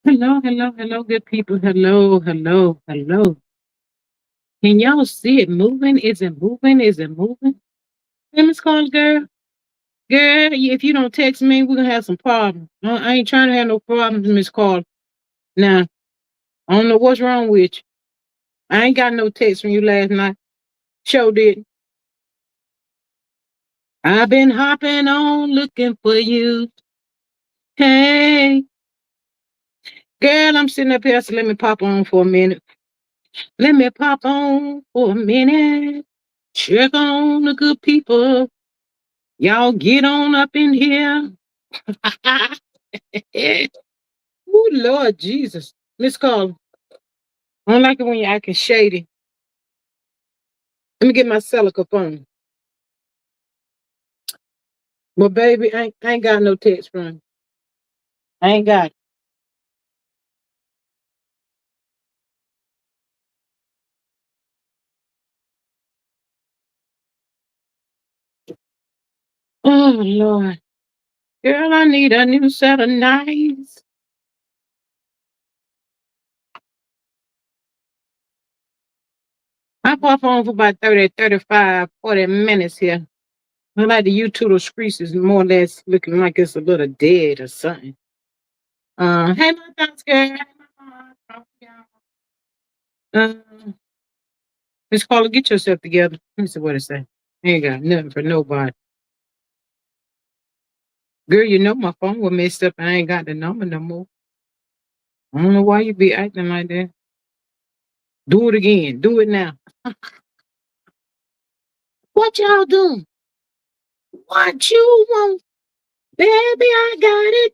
Hello, hello, hello, good people. Hello, hello, hello. Can y'all see it moving? Is it moving? Is it moving? Hey, Miss Call girl. Girl, if you don't text me, we're gonna have some problems. I ain't trying to have no problems, Miss Call. Now, I don't know what's wrong with you. I ain't got no text from you last night. Show did. I've been hopping on looking for you. Hey, girl, I'm sitting up here, so let me pop on for a minute. Let me pop on for a minute. Check on the good people. Y'all get on up in here. Oh, Lord Jesus. Miss Carla, I don't like it when you're acting shady. Let me get my Celica phone. But, baby, I ain't got no text from you. I ain't got it. Oh, Lord. Girl, I need a new set of knives. I pop on for about 30, 35, 40 minutes here. I like the YouTube screech is more or less looking like it's a little dead or something. Hey, my thoughts, girl. Hey, my Miss Carla, get yourself together. Let me see what it say. Ain't got nothing for nobody. Girl, you know my phone was messed up and I ain't got the number no more. I don't know why you be acting like that. Do it again. Do it now. What y'all doing? What you want? Baby, I got it.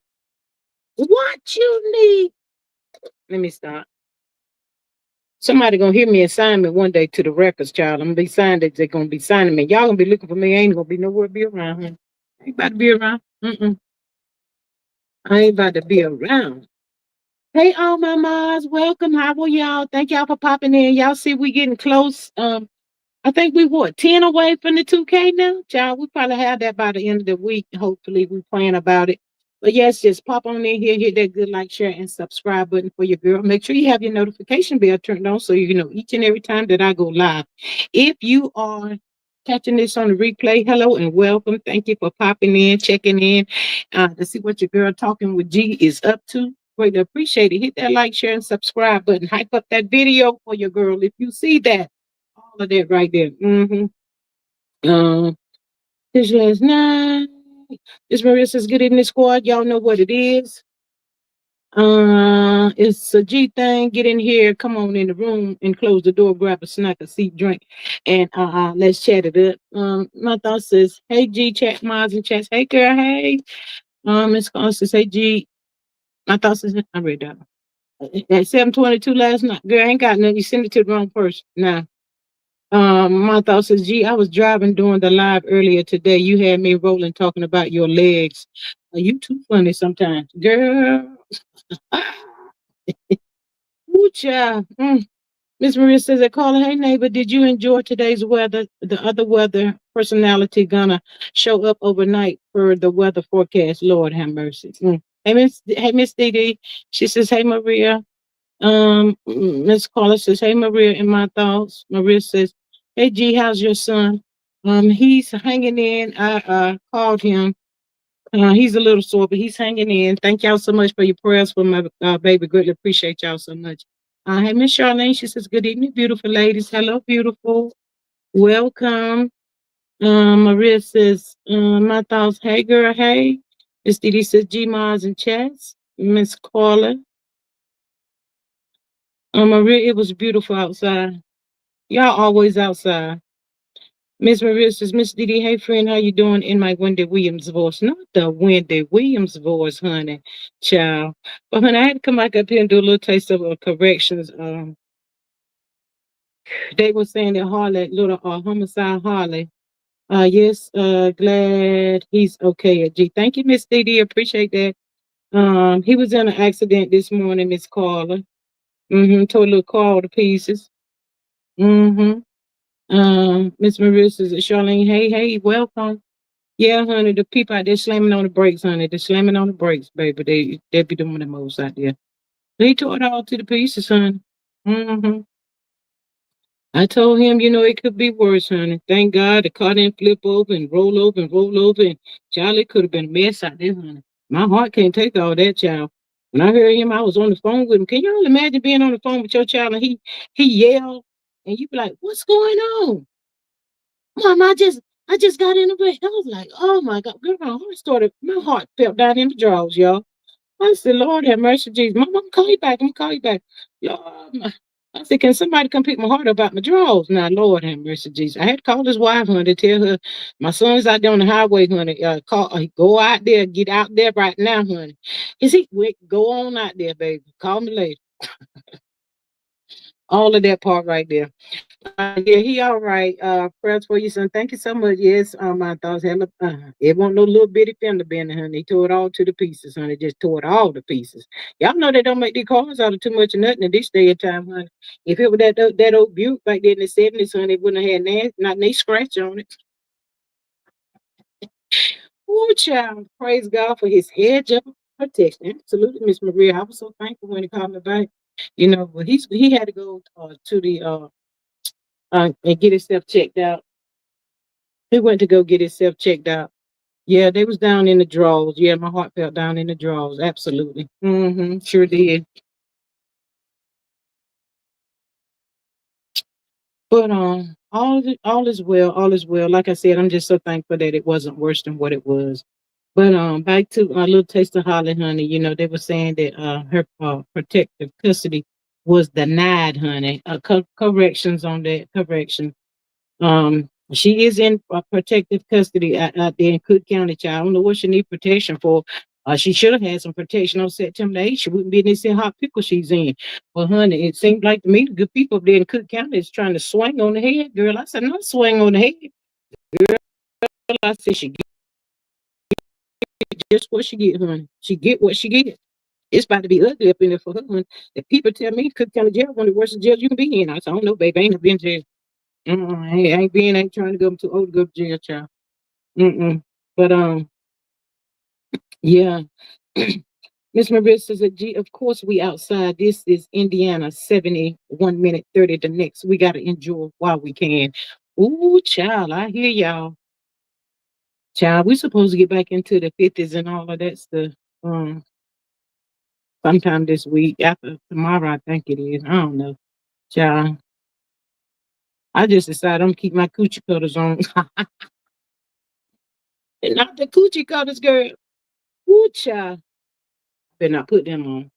What you need? Let me stop. Somebody gonna hear me assign me one day to the records, child. I'm gonna be signed that they're gonna be signing me. Y'all gonna be looking for me. I ain't gonna be nowhere to be around here. I ain't about to be around. Mm-mm. I ain't about to be around. Hey, all my moms, welcome. How are y'all? Thank y'all for popping in. Y'all see we getting close. I think we what 10 away from the 2K now, child. We probably have that by the end of the week. Hopefully, we plan about it. But yes, just pop on in here, hit that good like, share, and subscribe button for your girl. Make sure you have your notification bell turned on so you know each and every time that I go live. If you are catching this on the replay, hello and welcome. Thank you for popping in, checking in to see what your girl talking with G is up to. Greatly appreciate it. Hit that like, share, and subscribe button. Hype up that video for your girl. If you see that, all of that right there. This last night. This Maria says, "Good evening, squad. Y'all know what it is. It's a G thing. Get in here. Come on in the room and close the door. Grab a snack, a seat, drink, and let's chat it up. My thought says, hey G, chat Mars and chats. Hey girl, hey. Miss Constance, hey G. My thought says, I read that. At 7:22 last night, girl, I ain't got nothing. You send it to the wrong person. Nah. My thought says, gee, I was driving during the live earlier today. You had me rolling talking about your legs. You too funny sometimes. Girl. Ooh, child. Miss Maria says, I call her, hey neighbor, did you enjoy today's weather? The other weather personality gonna show up overnight for the weather forecast. Lord have mercy. Hey Miss Dee Dee. She says, hey Maria. Miss Carla says, hey Maria, in my thoughts. Maria says, hey G, how's your son? He's hanging in. I called him. He's a little sore, but he's hanging in. Thank y'all so much for your prayers for my baby. Greatly appreciate y'all so much. Hey Miss Charlene, she says, good evening, beautiful ladies. Hello, beautiful. Welcome. Maria says, my thoughts, hey girl, hey. Miss Didi says, G Mars and chats. Miss Carla. Maria, it was beautiful outside. Y'all always outside. Miss Maria says, Miss Didi, hey friend, how you doing? In my Wendy Williams voice. Not the Wendy Williams voice, honey. Child. But honey, I had to come back up here and do a little taste of corrections. They were saying that Harley, little homicide Harley. Yes, glad he's okay at G. Thank you, Miss Didi. Appreciate that. He was in an accident this morning, Miss Carla. Tore a little car to pieces. Mm-hmm. Miss Maria says, Charlene, hey, hey, welcome. Yeah, honey, the people out there slamming on the brakes, honey. They're slamming on the brakes, baby. They be doing the most out there. He tore it all to the pieces, honey. Mm-hmm. I told him, it could be worse, honey. Thank God the car didn't flip over and roll over and roll over. And Charlie could have been a mess out there, honey. My heart can't take all that, child. When I heard him, I was on the phone with him. Can y'all imagine being on the phone with your child and he yelled and you be like, "What's going on? Mom, I just got in the bed." I was like, "Oh my God." Girl, my heart fell down in the drawers, y'all. I said, "Lord have mercy, Jesus. Mom, I'm gonna call you back. I'm gonna call you back." Lord, I said, "Can somebody come pick my heart up out my drawers?" Now, Lord have mercy, Jesus. I had to call his wife, honey, to tell her my son's out there on the highway, honey. Go out there, get out there right now, honey. Is he? Wait, go on out there, baby. Call me later. All of that part right there. Yeah, he all right. Prayers for you, son. Thank you so much. Yes, my thoughts. Hella, it wasn't no little bitty fender bender, honey. They tore it all to the pieces, honey. Just tore it all to pieces. Y'all know they don't make these cars out of too much of nothing in this day and time, honey. If it was that old Butte back then in the 70s, honey, it wouldn't have had not any scratch on it. Oh, child. Praise God for his hedge of protection. Absolutely, Miss Maria. I was so thankful when he called me back. But he had to go to the and get himself checked out. He went to go get himself checked out. Yeah, they was down in the drawers. Yeah, my heart felt down in the drawers. Absolutely. Sure did. But all is well. All is well. Like I said, I'm just so thankful that it wasn't worse than what it was. But back to a little taste of Holly, honey. They were saying that her protective custody was denied, honey. Corrections on that. Correction. She is in protective custody out there in Cook County, child. I don't know what she need protection for. She should have had some protection on September 8th. She wouldn't be in this hot pickle she's in. Well, honey, it seemed like to me the good people up there in Cook County is trying to swing on the head, girl. I said, not swing on the head. Girl, I said she get just what she get, honey. She get what she get. It's about to be ugly up in there for her, honey. If people tell me Cook County jail one of the worst jails you can be in, I said, I don't know, baby. I ain't been in jail. I ain't trying to go. I'm too old to go to jail, child. Mm-mm. But yeah. Miss Maria says that G, of course we outside. This is Indiana, 71 minute 30 the next. We gotta enjoy while we can. Ooh, child, I hear y'all. Child, we supposed to get back into the 50s and all of that stuff. Um, sometime this week. After tomorrow, I think it is. I don't know. Child. I just decided I'm gonna keep my coochie cutters on. And not the coochie cutters, girl. Ooh, child. Better not put them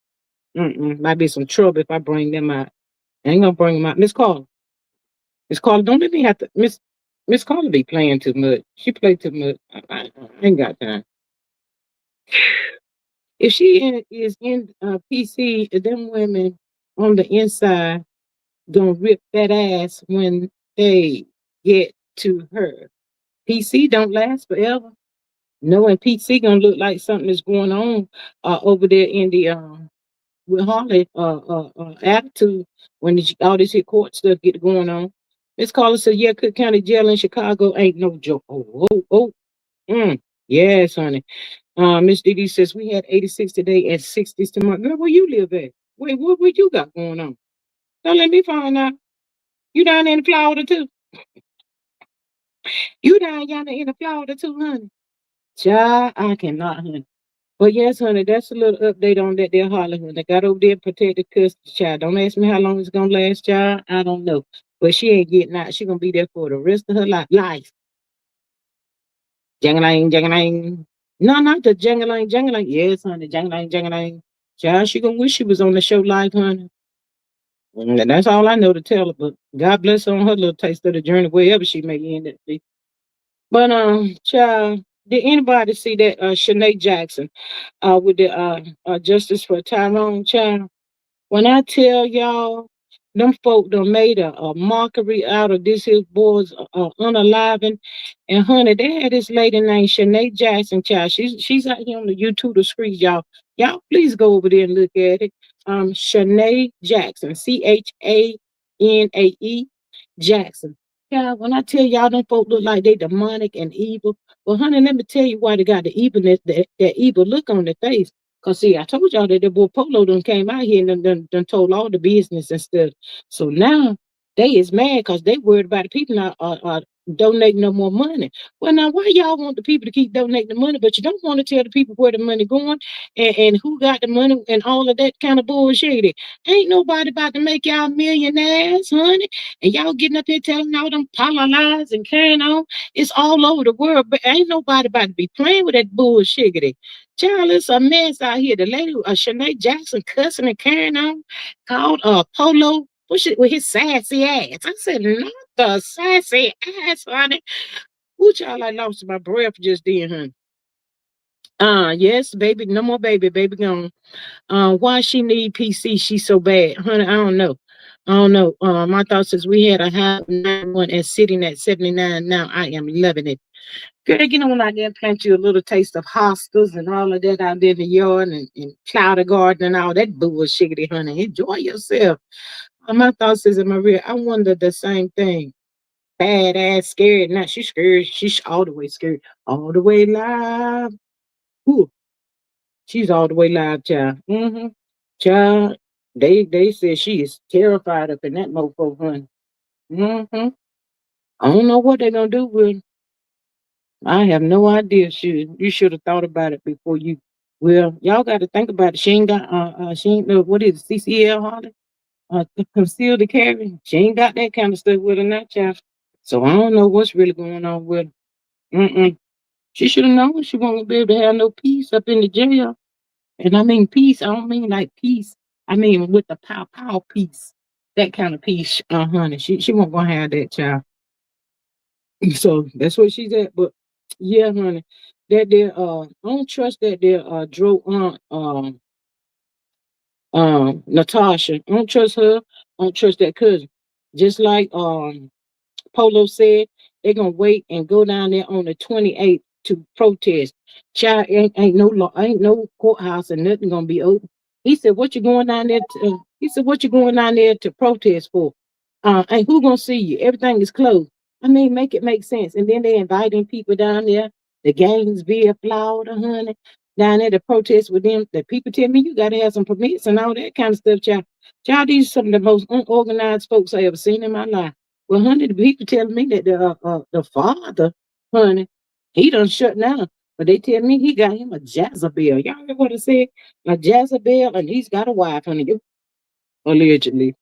on. Might be some trouble if I bring them out. I ain't gonna bring them out. Miss Carla, don't let me have to. Miss Carla be playing too much. She play too much. I ain't got time. If is in PC, them women on the inside gonna rip that ass when they get to her. PC don't last forever. No, and PC gonna look like something is going on over there in the with Harley attitude when all this here court stuff get going on. Miss Carla said, "Yeah, Cook County Jail in Chicago ain't no joke." Mm. Yes, honey. Miss Didi says we had 86 today and 60s tomorrow. Girl, where you live at? Wait, what you got going on? Don't let me find out. You down in Florida too? You down yonder in Florida too, honey? Child, I cannot, honey. But yes, honey, that's a little update on that there Hollywood. They got over there protected custody, child. Don't ask me how long it's gonna last, child. I don't know. But she ain't getting out. She gonna be there for the rest of her life. Jangalang, jangalang. No, not the jangalang, jangalang. Yes, honey, jangalang, jangalang. Child, she gonna wish she was on the show live, honey. And that's all I know to tell her. But God bless her on her little taste of the journey, wherever she may end up. But child, did anybody see that Shanae Jackson with the Justice for Tyrone, child? When I tell y'all, them folk done made a mockery out of this his boys unaliving. And honey, they had this lady named Shanae Jackson, child. She's out here on the YouTube screen, y'all. Y'all please go over there and look at it. Shanae Jackson, Chanae Jackson. Yeah, when I tell y'all them folk look like they demonic and evil. Well, honey, let me tell you why they got the evilness, that evil look on their face. Cause see, I told y'all that the boy Polo done came out here and done told all the business and stuff. So now they is mad because they worried about the people not donating no more money. Well, now why y'all want the people to keep donating the money, but you don't want to tell the people where the money going and who got the money and all of that kind of bullshit? Ain't nobody about to make y'all millionaires, honey. And y'all getting up here telling all them parlor lies and carrying on. It's all over the world, but ain't nobody about to be playing with that bullshit. Child, it's a mess out here. The lady, Shanae Jackson, cussing and carrying on, called Polo with his sassy ass. I said, not the sassy ass, honey. Ooh, child, I lost my breath just then, honey. Yes, baby, no more baby gone. Why she need PC? She so bad, honey. I don't know. I don't know. My thoughts is we had a high 91 and sitting at 79 now. I am loving it. Girl, get on out there and plant you a little taste of hostas and all of that out there in the yard and cloud garden and all that bullshit, honey. Enjoy yourself. My thoughts is, Maria, I wonder the same thing. Badass, scared. Now she's scared. She's all the way scared. All the way live. Ooh, she's all the way live, child. Mm-hmm. Child, they said she is terrified up in that mofo, honey. Mm-hmm. I don't know what they're gonna do with her. I have no idea. You should have thought about it before you. Well, y'all got to think about it. She ain't got she ain't what is it, CCL Holly? Conceal the carry. She ain't got that kind of stuff with her now, child. So I don't know what's really going on with her. Mm-mm. She should have known she won't be able to have no peace up in the jail. And I mean peace. I don't mean like peace. I mean with the pow peace. That kind of peace, honey. She won't gonna have that, child. So that's where she's at. But yeah, honey, that there I don't trust that there drove on Natasha. I don't trust her. I don't trust that cousin. Just like Polo said, they're gonna wait and go down there on the 28th to protest. Child, ain't no law, ain't no courthouse and nothing gonna be open. He said, "What you going down there to?" He said, "What you going down there to protest for?" And who gonna see you? Everything is closed. I mean, make it make sense. And then they inviting people down there. The Gainesville, Florida, honey, down there to protest with them. The people tell me you gotta have some permits and all that kind of stuff, child. Child, these are some of the most unorganized folks I ever seen in my life. Well, honey, the people telling me that the father, honey, he done shut down. But they tell me he got him a Jezebel. Y'all heard what I said? A Jezebel, and he's got a wife, honey. Allegedly.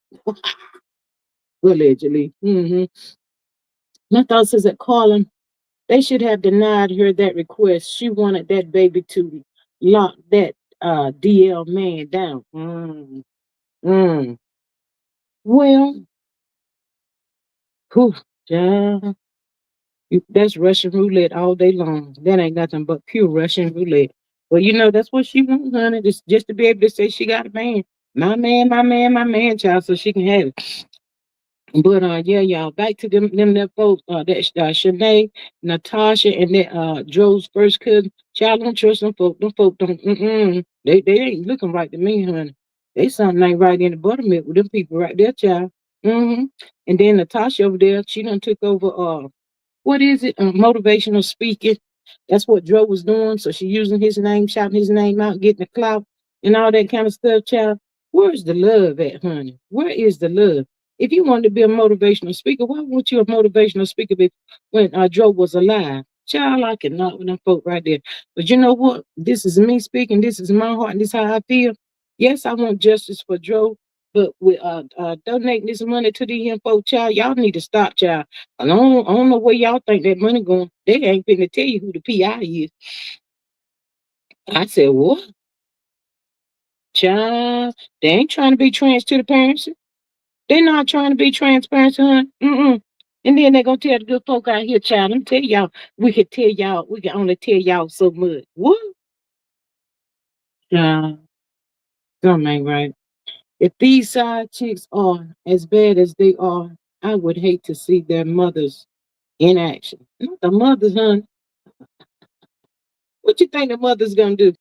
Allegedly. Mm-hmm. My thoughts is that Carlin, they should have denied her that request. She wanted that baby to lock that DL man down. Mm. Well, whew, child. That's Russian roulette all day long. That ain't nothing but pure Russian roulette. Well, that's what she wants, honey. Just to be able to say she got a man. My man, child, so she can have it. But yeah, y'all, back to them folks, that Shanae, Natasha, and that Joe's first cousin. Child, don't trust them folk. Them folk don't. They ain't looking right to me, honey. They something ain't right in the buttermilk with them people right there, child. Mm-hmm. And then Natasha over there, she done took over. What is it? Motivational speaking. That's what Joe was doing. So she using his name, shouting his name out, getting the clout and all that kind of stuff, child. Where's the love at, honey? Where is the love? If you wanted to be a motivational speaker, why weren't you a motivational speaker when Joe was alive? Child, I cannot with them folk right there. But you know what? This is me speaking. This is my heart, and this is how I feel. Yes, I want justice for Joe, but with donating this money to the young folk, child, y'all need to stop, child. I don't know where y'all think that money going. They ain't finna tell you who the PI is. I said, what? Child, they ain't trying to be trans to the parents. They're not trying to be transparent, son. Mm-mm. And then they're gonna tell the good folk out here, child. Let me tell y'all, we can only tell y'all so much. What? Child, something ain't right. If these side chicks are as bad as they are, I would hate to see their mothers in action. Not the mothers, hon. What you think the mother's gonna do?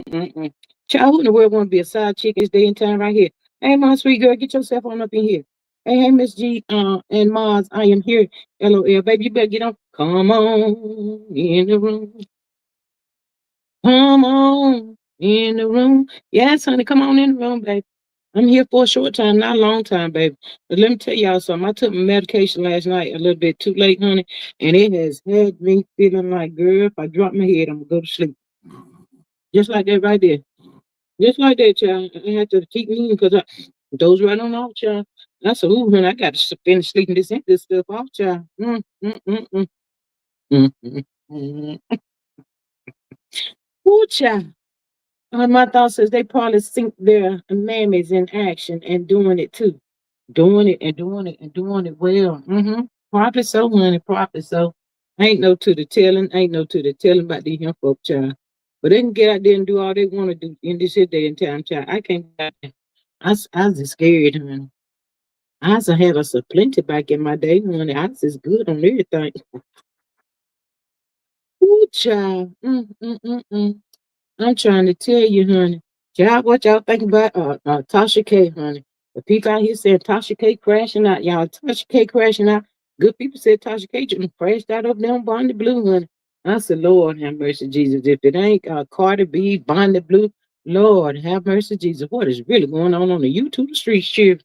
Mm-mm. Child, who in the world want to be a side chick this day and time right here? Hey, my sweet girl, get yourself on up in here. Hey, Miss G, and Maz, I am here. LOL, baby, you better get on. Come on in the room. Come on in the room. Yes, honey, come on in the room, baby. I'm here for a short time, not a long time, baby. But let me tell y'all something. I took my medication last night a little bit too late, honey, and it has had me feeling like, girl, if I drop my head, I'm gonna go to sleep. Just like that right there. Just like that, child. I had to keep moving because I those right on off, child. I said, ooh, honey, I got to finish sleeping this stuff off, child. Mm, mm, mm. Ooh, child. My thought says they probably think their mammies in action and doing it too. Doing it and doing it and doing it well. Probably so, honey. Probably so. Ain't no to the telling. Ain't no to the telling about these young folk, child. But they can get out there and do all they want to do in this here day and time, child. I can't. I was just scared, honey. I used to have us a plenty back in my day, honey. I was just good on everything. Ooh, child. I'm trying to tell you, honey. Y'all, what y'all think about Tasha K, honey? The people out here said Tasha K crashing out. Y'all, Tasha K crashing out. Good people said Tasha K just crashed out up there on Bonnie Blue, honey. I said, Lord, have mercy, Jesus. If it ain't Cardi B, Bonnie Blue, Lord, have mercy, Jesus. What is really going on the YouTube streets, chief?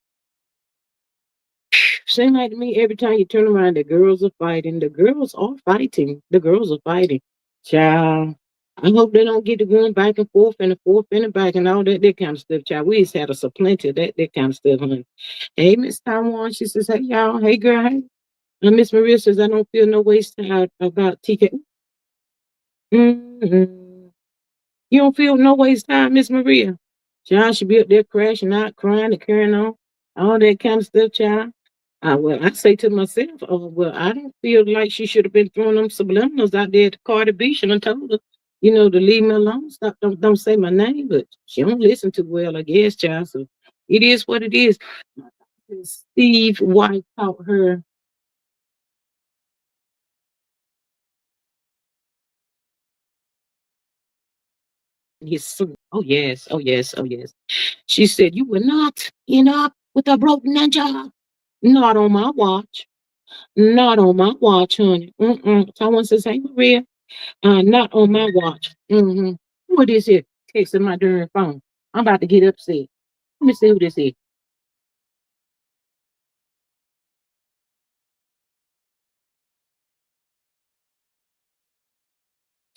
Seems like to me every time you turn around, the girls are fighting. The girls are fighting. The girls are fighting. Child, I hope they don't get to going back and forth and the back and all that kind of stuff. Child, we just had us a plenty of that kind of stuff, honey. Hey, Miss Taiwan, she says, hey, y'all. Hey, girl, hey. And Miss Maria says, I don't feel no waste about TK. Mm-hmm. You don't feel no waste time, Miss Maria. Child should be up there crashing out, crying and carrying on. All that kind of stuff, child. Well, I say to myself, oh, well, I don't feel like she should have been throwing them subliminals out there to Cardi B. Should have told her, to leave me alone. Stop, don't say my name. But she don't listen too well, I guess, child. So it is what it is. Steve White taught her his son. Oh yes, oh yes, oh yes. She said, "You will not end up with a broke ninja. Not on my watch. Not on my watch, honey. Someone says, hey, Maria. Not on my watch. Who is this here texting my darn phone? I'm about to get upset. Let me see who this is.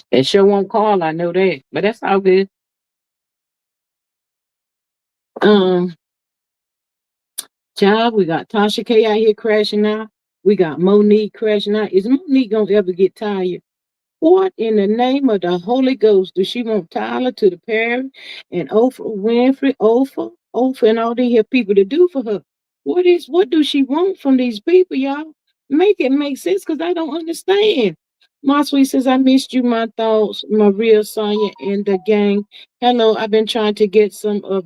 It sure won't call, I know that. But that's all good. Um, Child, we got Tasha K out here crashing out. We got Monique crashing out. Is Monique gonna ever get tired? What in the name of the Holy Ghost does she want Tyler to the Perry and Oprah Winfrey, Oprah, and all these here people to do for her? What do she want from these people, y'all? Make it make sense because I don't understand. My sweet says, I missed you, my thoughts, Maria, Sonia, and the gang. Hello, I've been trying to get some of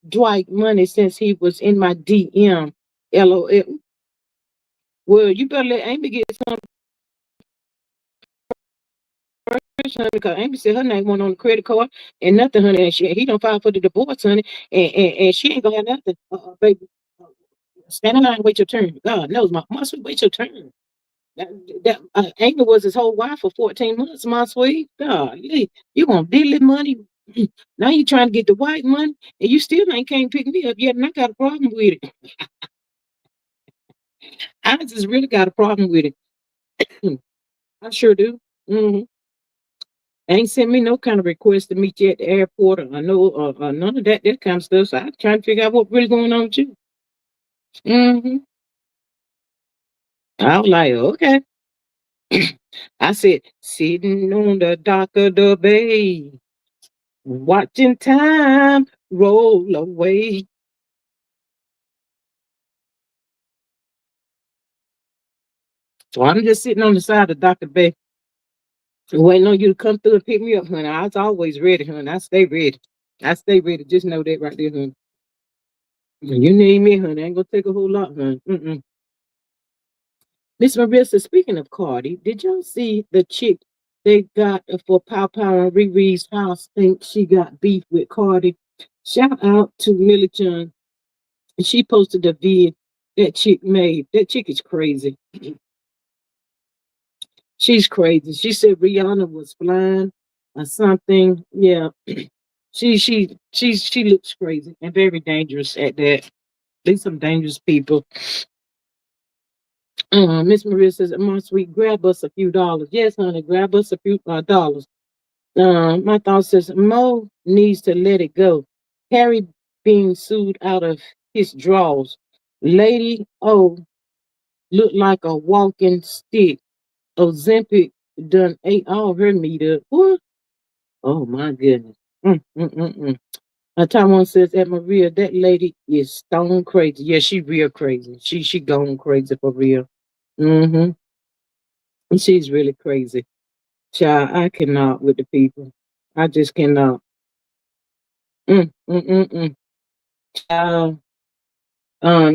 Dwight money since he was in my DM. LOL. Well, you better let Amy get some first, honey, because Amy said her name went on the credit card and nothing, honey. And he don't file for the divorce, honey, and she ain't gonna have nothing, baby. Stand in line, wait your turn. God knows, my sweet, wait your turn. Amy was his whole wife for 14 months, my sweet. God, you gonna deal money. Now you trying to get the white money, and you still ain't can't pick me up yet, and I got a problem with it. I just really got a problem with it. I sure do. Ain't sent me no kind of request to meet you at the airport or I know none of that kind of stuff. So I'm trying to figure out what really going on with you. hmm I was like, okay. I said, sitting on the dock of the bay, watching time roll away. So I'm just sitting on the side of the dock of the bay, waiting on you to come through and pick me up, honey. I was always ready, honey. I stay ready. I stay ready. Just know that right there, honey. When you need me, honey, ain't gonna take a whole lot, honey. Miss Marissa, speaking of Cardi, did y'all see the chick they got for Pow Pow and Riri's house? Think she got beef with Cardi. Shout out to Millie John. She posted a vid. that chick made. That chick is crazy. She's crazy. She said Rihanna was blind or something. Yeah. She looks crazy and very dangerous at that. These some dangerous people. Miss Maria says, "My sweet, grab us a few dollars." Yes, honey, grab us a few dollars. My thought says Mo needs to let it go. Harry being sued out of his drawers. Lady O looked like a walking stick. Ozempic done ate all her meat up. What? Oh my goodness. Mm. Taiwan says at Maria, that lady is stone crazy. Yeah, she real crazy. She gone crazy for real. Mm-hmm. She's really crazy. Child, I cannot with the people. I just cannot. Mm. Child,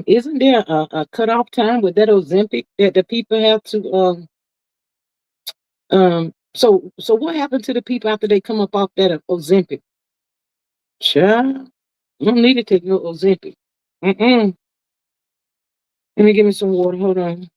isn't there a cutoff time with that Ozempic that the people have to so what happened to the people after they come up off that Ozempic? Child, I don't need to take no Ozempic. Mm-mm. Let me give me some water. Hold on.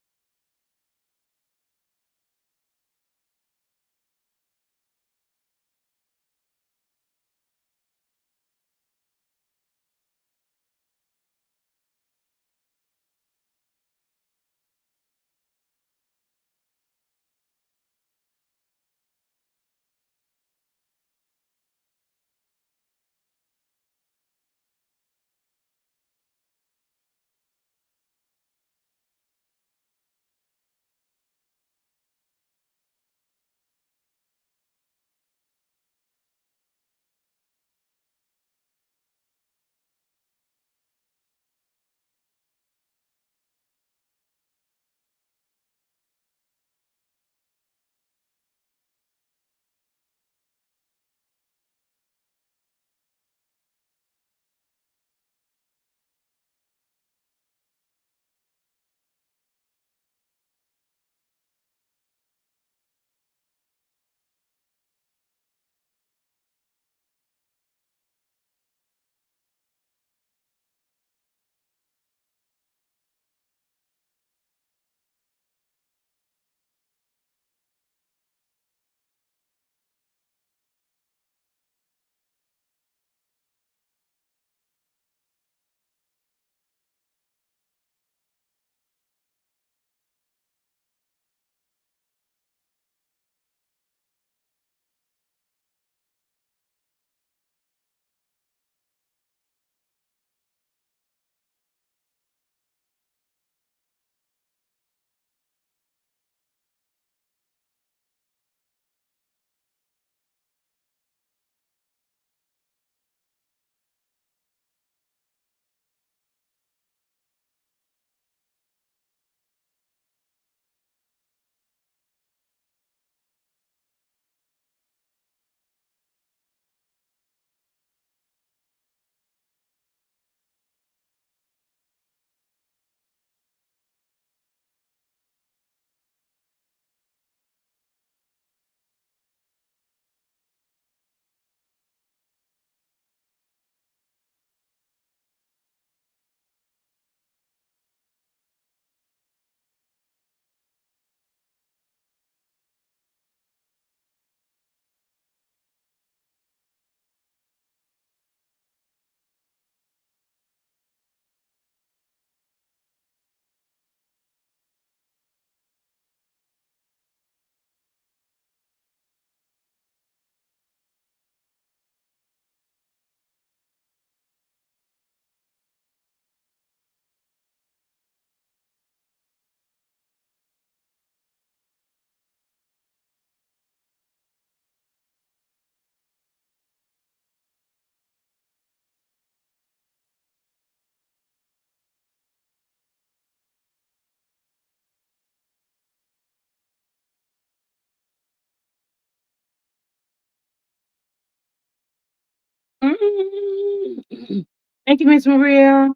Mm. Thank you, Miss Maria.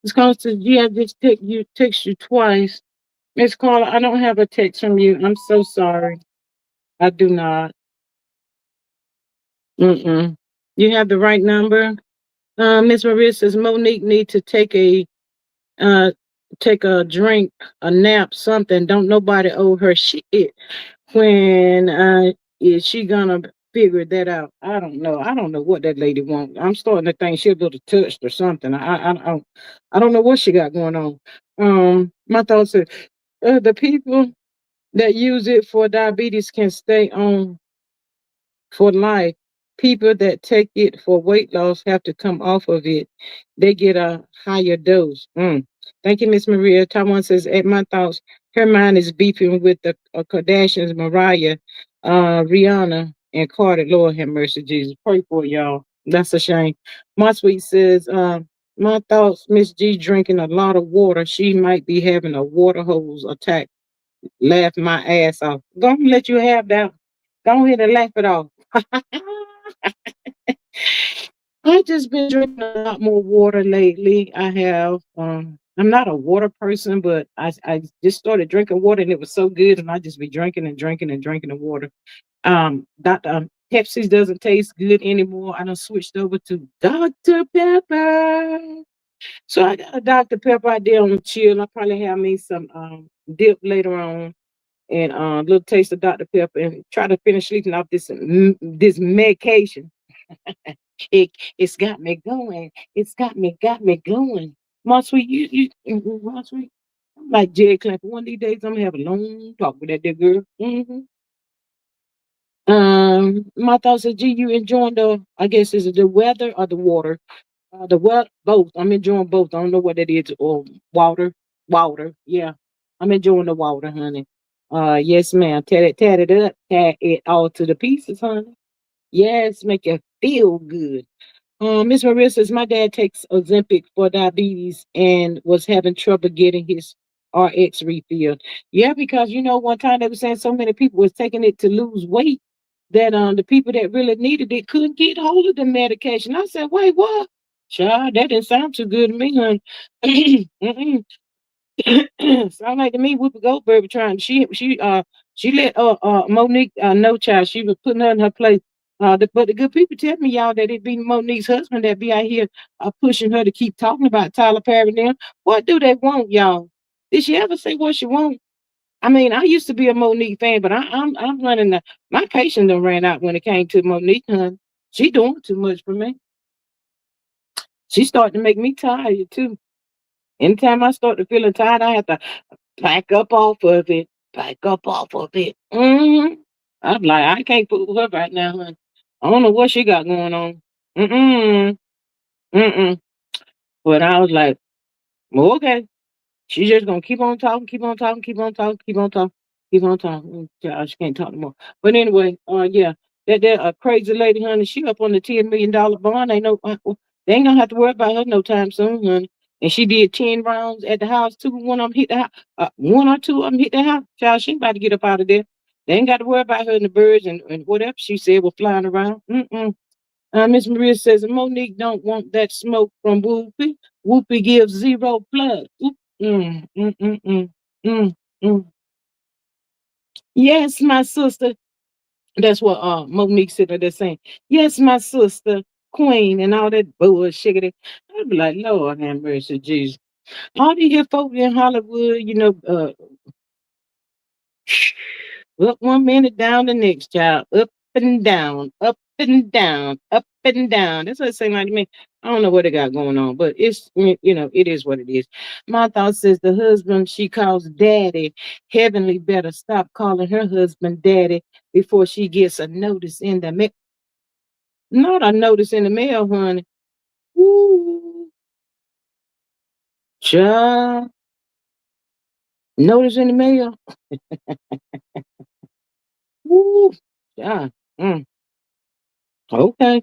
It's close to yeah, just text you twice. Miss Carla, I don't have a text from you. I'm so sorry. I do not. Mm-mm. You have the right number. Miss Maria says Monique need to take a uh take a drink, a nap, something. Don't nobody owe her shit. When is she gonna figure that out? I don't know. I don't know what that lady wants. I'm starting to think she's a little touched or something. I don't know what she got going on. My thoughts are the people that use it for diabetes can stay on for life. People that take it for weight loss have to come off of it. They get a higher dose. Thank you, Miss Maria. Taiwan says, at my thoughts, her mind is beefing with the Kardashians, Mariah, Rihanna, and Carter. Lord have mercy, Jesus. Pray for y'all. That's a shame. My sweet says, my thoughts, Miss G drinking a lot of water. She might be having a water hose attack. Laugh my ass off. Gonna let you have that. Go ahead and laugh it off. I just been drinking a lot more water lately. I have. I'm not a water person, but I just started drinking water and it was so good, and I just be drinking and drinking and drinking the water. Dr. Pepsi doesn't taste good anymore. I done switched over to Dr. Pepper. So I got a Dr. Pepper out there on the chill. I probably have me some dip later on and a little taste of Dr. Pepper and try to finish sleeping off this medication. It's got me going. It's got me going. My sweet, my sweet. I'm like Jay Clamper. One of these days, I'm gonna have a long talk with that there girl. My thoughts are, G, you enjoying the? I guess is it the weather or the water? The well, both. I'm enjoying both. I don't know what that is. Or water. Yeah, I'm enjoying the water, honey. Yes, ma'am. Tat it up, tat it all to the pieces, honey. Yes, make you feel good. Miss Maria says my dad takes Ozempic for diabetes and was having trouble getting his RX refilled. Yeah, because one time they were saying so many people was taking it to lose weight that the people that really needed it couldn't get hold of the medication. I said, wait, what? Child, that didn't sound too good to me, honey. Mm-mm. Sound like to me, Whoopi Goldberg trying. She let Monique know, child. She was putting her in her place. But the good people tell me, y'all, that it be Monique's husband that be out here pushing her to keep talking about Tyler Perry now. What do they want, y'all? Did she ever say what she want? I mean, I used to be a Monique fan, but I'm running my patience done ran out when it came to Monique, hun. She doing too much for me. She starting to make me tired too. Anytime I start to feeling tired, I have to back up off of it. Back up off of it. I'm like, I can't fool her right now, hun. I don't know what she got going on. Mm-mm. Mm-mm. But I was like, well, okay. She's just gonna keep on talking, keep on talking, keep on talking, keep on talking, keep on talking. Child, she can't talk no more. But anyway, yeah, that crazy lady, honey, she up on the $10 million bond. Ain't no, they ain't gonna have to worry about her no time soon, honey. And she did 10 rounds at the house too. One of them hit the house, one or two of them hit the house. Child, she ain't about to get up out of there. They ain't got to worry about her and the birds and whatever she said was flying around. Miss Maria says Monique don't want that smoke from Whoopi. Whoopi gives zero plus. Mm, mm, mm, mm, mm, mm. Yes, my sister. That's what Monique said there saying. Yes, my sister, Queen, and all that bullshit. I'd be like, Lord have mercy, Jesus. All these here folk in Hollywood, up one minute, down the next, child. Up and down, up and down, up and down. That's what it seems like to me. I don't know what they got going on, but it is what it is. My thought says the husband she calls daddy, heavenly better stop calling her husband daddy before she gets a notice in the mail. Not a notice in the mail, honey. Ooh, child. Notice in the mail. Ooh, child. Mm, okay.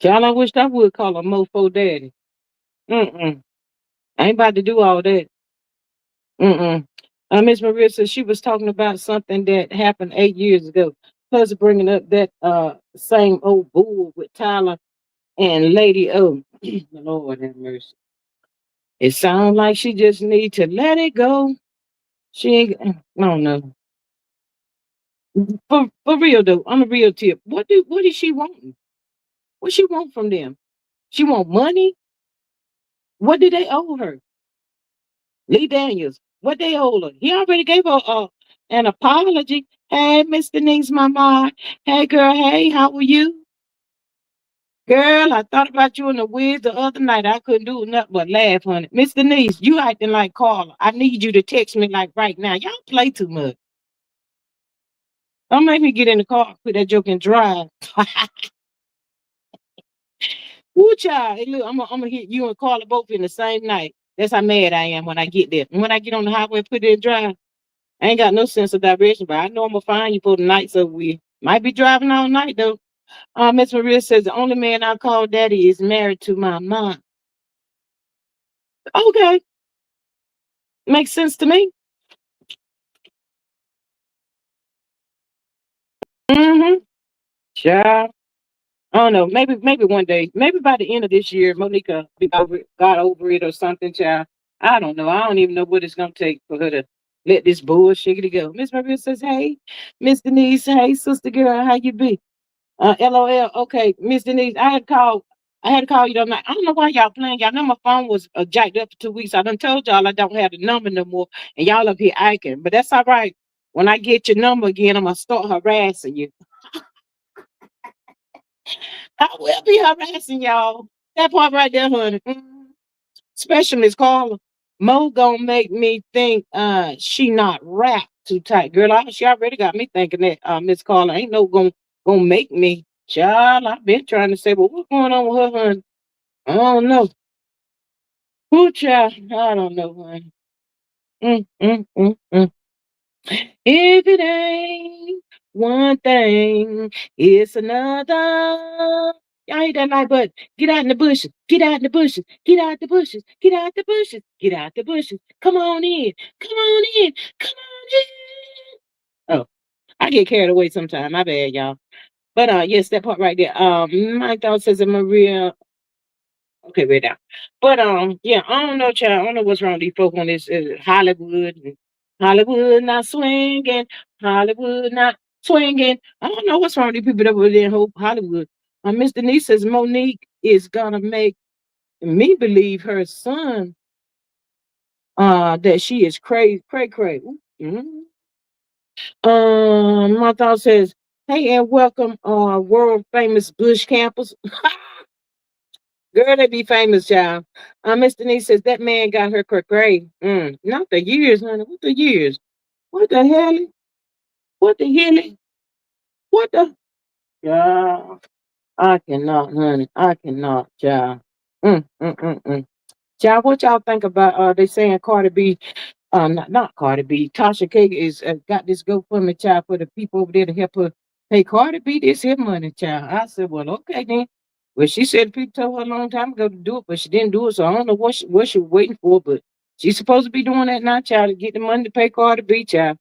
Child, I wish I would call a mofo daddy. Mm-mm. I ain't about to do all that. Mm-mm. Miss Maria said she was talking about something that happened 8 years ago. Plus bringing up that same old bull with Tyler and Lady O. Lord have mercy. It sounds like she just need to let it go. She ain't. I don't know. For real though, on a real tip, what is she wanting? What she want from them? She want money? What do they owe her? Lee Daniels, what they hold her? He already gave her an apology. Hey, Miss Denise, my mom. Hey, girl. Hey, how are you? Girl, I thought about you in the wiz the other night. I couldn't do nothing but laugh, honey. Miss Denise, you acting like Carla. I need you to text me like right now. Y'all play too much. Don't make me get in the car, put that joke and drive. Woo, child. Hey, look, I'm gonna hit you and Carla both in the same night. That's how mad I am when I get there. And when I get on the highway, put it in drive. I ain't got no sense of direction, but I know I'm gonna find you for the night. So we might be driving all night though. Miss Maria says the only man I call daddy is married to my mom. Okay, makes sense to me. Mm-hmm. Child. I don't know. Maybe one day, maybe by the end of this year, Monica be over it, got over it or something, child. I don't know. I don't even know what it's gonna take for her to let this bullshit go. Miss Maria says, "Hey, Miss Denise. Hey, sister girl, how you be?" LOL. Okay, Miss Denise, I had to call you the other night. I don't know why y'all playing. Y'all know my phone was jacked up for 2 weeks. I done told y'all I don't have the number no more, and y'all up here acting. But that's all right. When I get your number again, I'm gonna start harassing you. I will be harassing y'all. That part right there, honey. Specialist caller. Mo gonna make me think she not wrapped too tight. Girl, she already got me thinking that Miss Carla ain't no gonna make me. Child, I've been trying to say, well, what's going on with her, honey? I don't know. Who child? I don't know, honey. Mm, mm, mm, mm. If it ain't one thing, it's another. Y'all hear that night, but get out in the bushes, get out in the bushes, get out the bushes, get out the bushes, get out the bushes. Come on in, come on in, come on in. Oh, I get carried away sometimes. My bad, y'all. But yes, that part right there. My thought says that Maria. Okay, right now. But yeah, I don't know, child. I don't know what's wrong with these folk on this Hollywood. Hollywood not swinging. Hollywood not swinging. I don't know what's wrong with these people that were in Hollywood. Miss Denise says Monique is gonna make me believe her son that she is crazy, cray cray. Mm-hmm. My thought says, hey and welcome world famous Bush campers. Girl, they be famous, child. Miss Denise says that man got her great. Not the years, honey. What the years? What the hell? What the hell? What the? Yeah, I cannot, honey. I cannot, child. Child, what y'all think about? They saying Cardi B, not Cardi B. Tasha K is got this GoFundMe child for the people over there to help her pay Cardi B this here money, child. I said, well, okay then. Well, she said people told her a long time ago to do it, but she didn't do it. So I don't know what she was waiting for, but she's supposed to be doing that now, child, to get the money to pay Cardi B, child.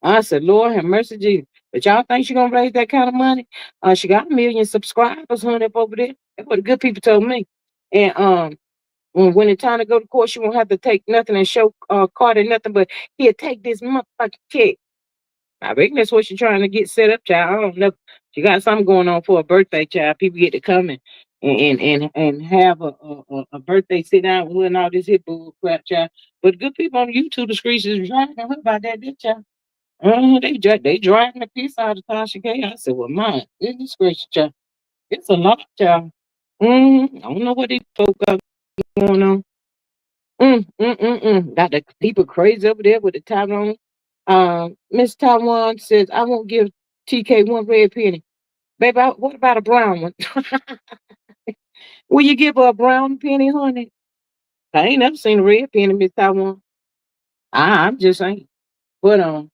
I said, Lord have mercy, Jesus. But y'all think she gonna raise that kind of money? She got 1 million subscribers, honey, up over there. That's what the good people told me. And when it's time to go to court, she won't have to take nothing and show Carter nothing, but he'll take this motherfucking check. I reckon that's what she's trying to get set up, child. I don't know. She got something going on for a birthday, child. People get to come and have a birthday sit down with her and all this hip bull crap, child. But good people on YouTube, the streets is dragging her about that, child. They dragging the piece out of Tasha K. I said, well, my goodness gracious, child. It's a lot, child. I don't know what these folk got going on. Got the people crazy over there with the Tyrone. Miss Taiwan says, I won't give TK one red penny. Baby, what about a brown one? Will you give her a brown penny, honey? I ain't never seen a red penny, Miss Taiwan. I'm just saying. But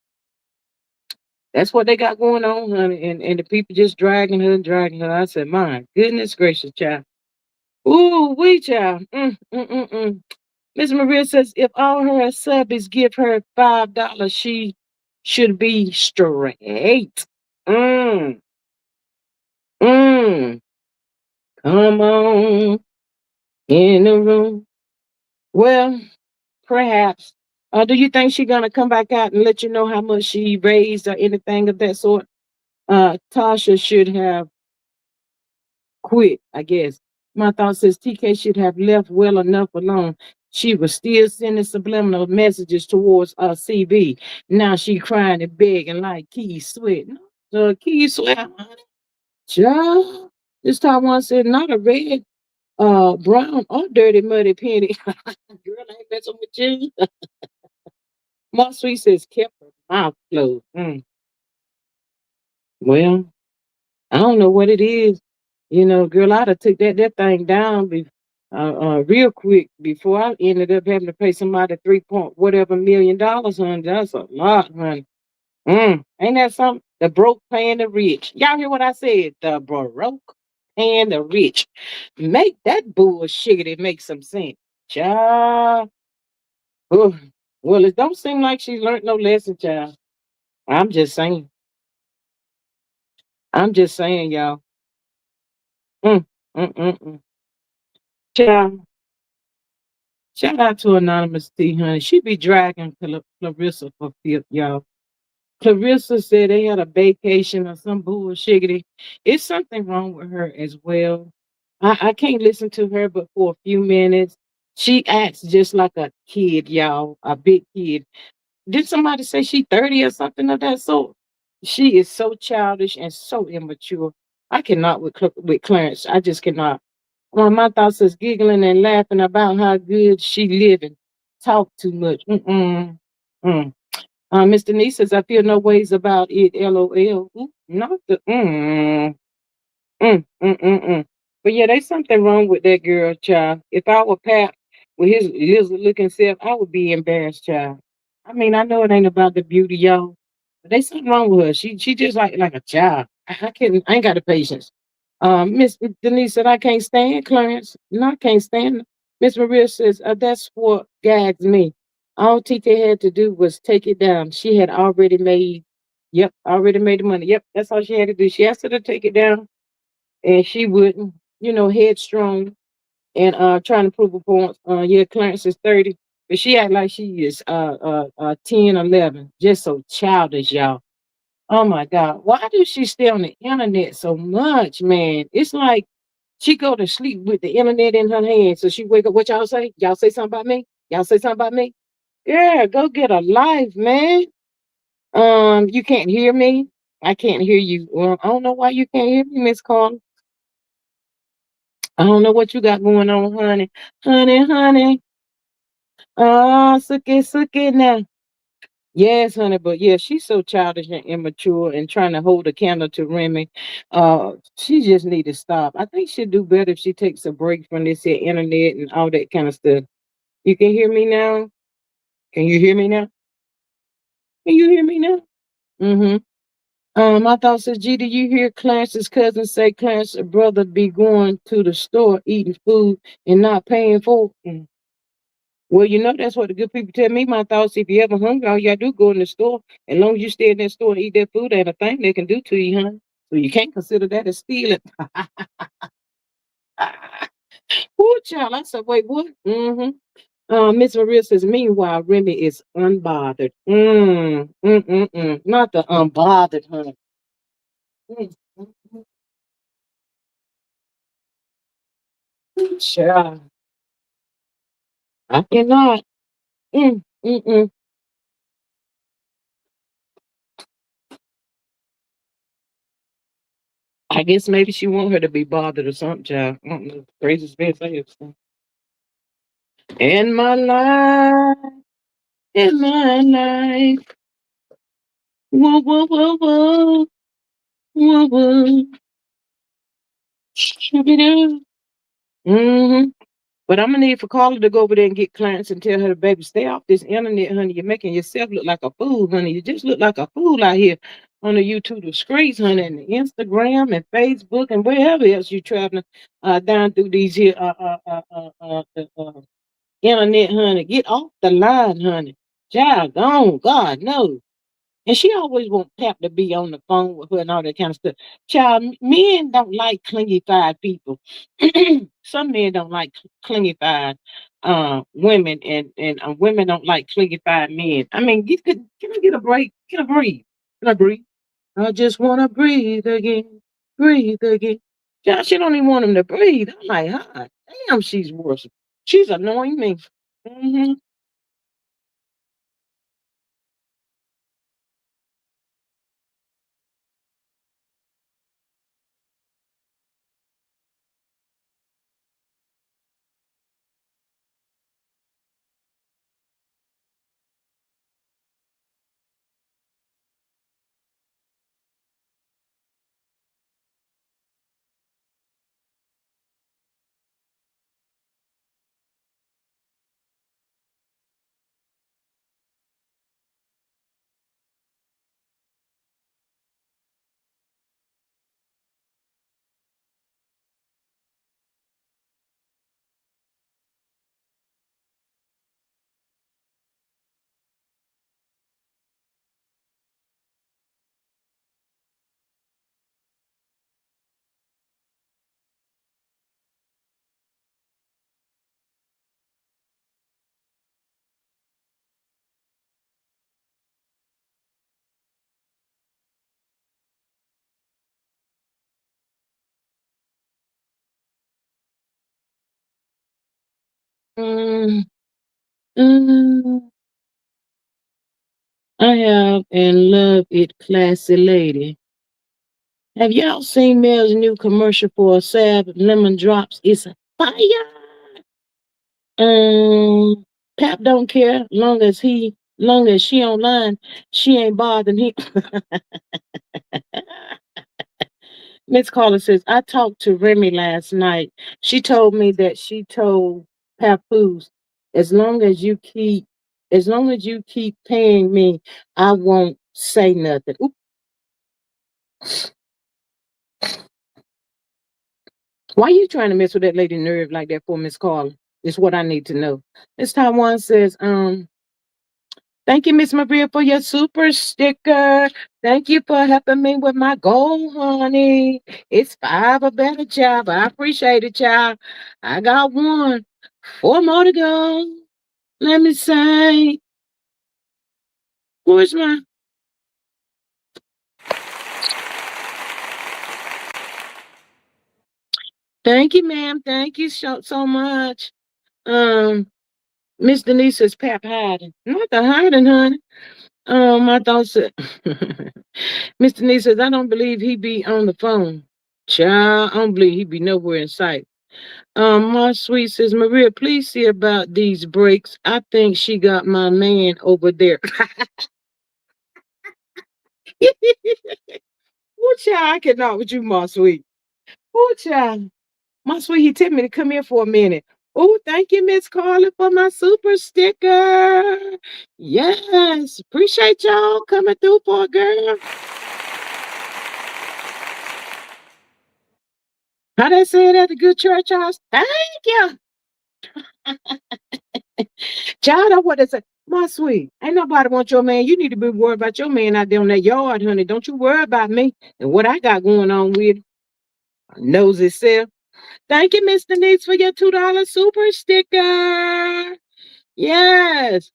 that's what they got going on, honey. And the people just dragging her and dragging her. I said, my goodness gracious, child. Ooh, we child. Miss Maria says if all her subbies give her $5, she should be straight. Mm, mm. Come on in the room. Well, perhaps. Do you think she's gonna come back out and let you know how much she raised or anything of that sort? Tasha should have quit, I guess. My thought says TK should have left well enough alone. She was still sending subliminal messages towards CB. Now she crying and begging like Key Sweat. No, Key Sweat, honey. Child. This time one said, not a red, brown, or dirty, muddy penny. Girl, I ain't messing with you. My sweet says, kept her mouth closed. Well, I don't know what it is. You know, girl, I'd have took that thing down real quick before I ended up having to pay somebody 3 point whatever $1 million, honey. That's a lot, honey. Ain't that something? The broke paying the rich. Y'all hear what I said? The broke paying the rich. Make that bullshit it make some sense. Child. Oh, well, it don't seem like she learned no lesson, child. I'm just saying. I'm just saying, y'all. Mm, mm, mm, mm. Child. Shout out to Anonymous T, honey. She be dragging Clarissa for fifth, y'all. Clarissa said they had a vacation or some bullshiggity. It's something wrong with her as well. I can't listen to her but for a few minutes. She acts just like a kid, y'all, a big kid. Did somebody say she 30 or something of that sort? She is so childish and so immature. I cannot with Clarence. I just cannot. One of my thoughts is giggling and laughing about how good she living. Talk too much. Mm-mm. Mm. Mr. Nee says, I feel no ways about it. LOL. Not the But yeah, there's something wrong with that girl, child. If I were Pat with his lizard looking self, I would be embarrassed, child. I mean, I know it ain't about the beauty, y'all. But there's something wrong with her. She just like a child. I ain't got the patience. Miss Denise said, I can't stand Clarence. No, I can't stand. Miss Maria says, that's what gags me. All TK had to do was take it down. She had already made, yep, already made the money. Yep, that's all she had to do. She asked her to take it down, and she wouldn't, headstrong and trying to prove a point. Yeah, Clarence is 30, but she act like she is 10, 11. Just so childish, y'all. Oh my God. Why does she stay on the internet so much, man? It's like she go to sleep with the internet in her hand. So she wake up. What y'all say? Y'all say something about me? Y'all say something about me? Yeah, go get a life, man. You can't hear me. I can't hear you. Well, I don't know why you can't hear me, Miss Carla. I don't know what you got going on, honey. Honey. Suck it now. Yes, honey, but yeah, she's so childish and immature and trying to hold a candle to Remy. She just need to stop. I think she'd do better if she takes a break from this here internet and all that kind of stuff. You can hear me now? Can you hear me now? Can you hear me now? Mm-hmm. I thought said, G, did you hear Clarence's cousin say Clarence's brother be going to the store eating food and not paying for it? Well, that's what the good people tell me. My thoughts, if you ever hungry, all you gotta do go in the store. As long as you stay in that store and eat that food, ain't a thing they can do to you, huh? So you can't consider that as stealing. Oh, child, I said, wait, what? Miss Maria says, meanwhile, Remy is unbothered. Not the unbothered, honey. Mm, mm, Child, I cannot. Mm, mm, mm. I guess maybe she want her to be bothered or something, child. I don't know. Crazy space. In my life, in my life. Whoa, whoa, whoa, whoa, whoa, whoa. Shoo-be-doo. Mm-hmm. But I'm gonna need for Carla to go over there and get Clarence and tell her, baby, stay off this internet, honey. You're making yourself look like a fool, honey. You just look like a fool out here on the YouTube streets, honey, and the Instagram and Facebook and wherever else you traveling down through these here internet, honey. Get off the line, honey. Child, gone. God, no. And she always want Pap to be on the phone with her and all that kind of stuff. Child, men don't like clingy-fied people. Some men don't like clingy-fied women, and women don't like clingy-fied men. I mean, can I get a break? Can I breathe? Can I breathe? I just want to breathe again. Breathe again. Child, she don't even want him to breathe. I'm like, huh, damn, she's worse. She's annoying me. Mm-hmm. Mm, mm, I have and love it, classy lady. Have y'all seen Mel's new commercial for Salve lemon drops? It's a fire. Um, Pap don't care long as she online, she ain't bothering him. Miss Carla says, I talked to Remy last night. She told me that she told Papoose, as long as you keep as long as you keep paying me, I won't say nothing. Oop, why you trying to mess with that lady nerve like that for Miss Carla? Is what I need to know. Miss Taiwan says, thank you, Miss Maria, for your super sticker. Thank you for helping me with my goal, honey. It's five a better job. I appreciate it, child. I got one. Four more to go. Let me say, where's my? Thank you, ma'am. Thank you so much. Um, Miss Denise says, Pap hiding. Not the hiding, honey. I thought so. Miss Denise says, I don't believe he be on the phone. Child, I don't believe he be nowhere in sight. My sweet says, Maria, please see about these breaks. I think she got my man over there. Oh, child, I cannot with you, my sweet. Oh, child. My sweet, he told me to come here for a minute. Oh, thank you, Miss Carla, for my super sticker. Yes, appreciate y'all coming through for a girl. How they say it at the good church house? Thank you. Child, I what they say. My sweet, ain't nobody want your man. You need to be worried about your man out there on that yard, honey. Don't you worry about me and what I got going on with it. Knows itself. Thank you, Miss Denise, for your $2 super sticker. Yes.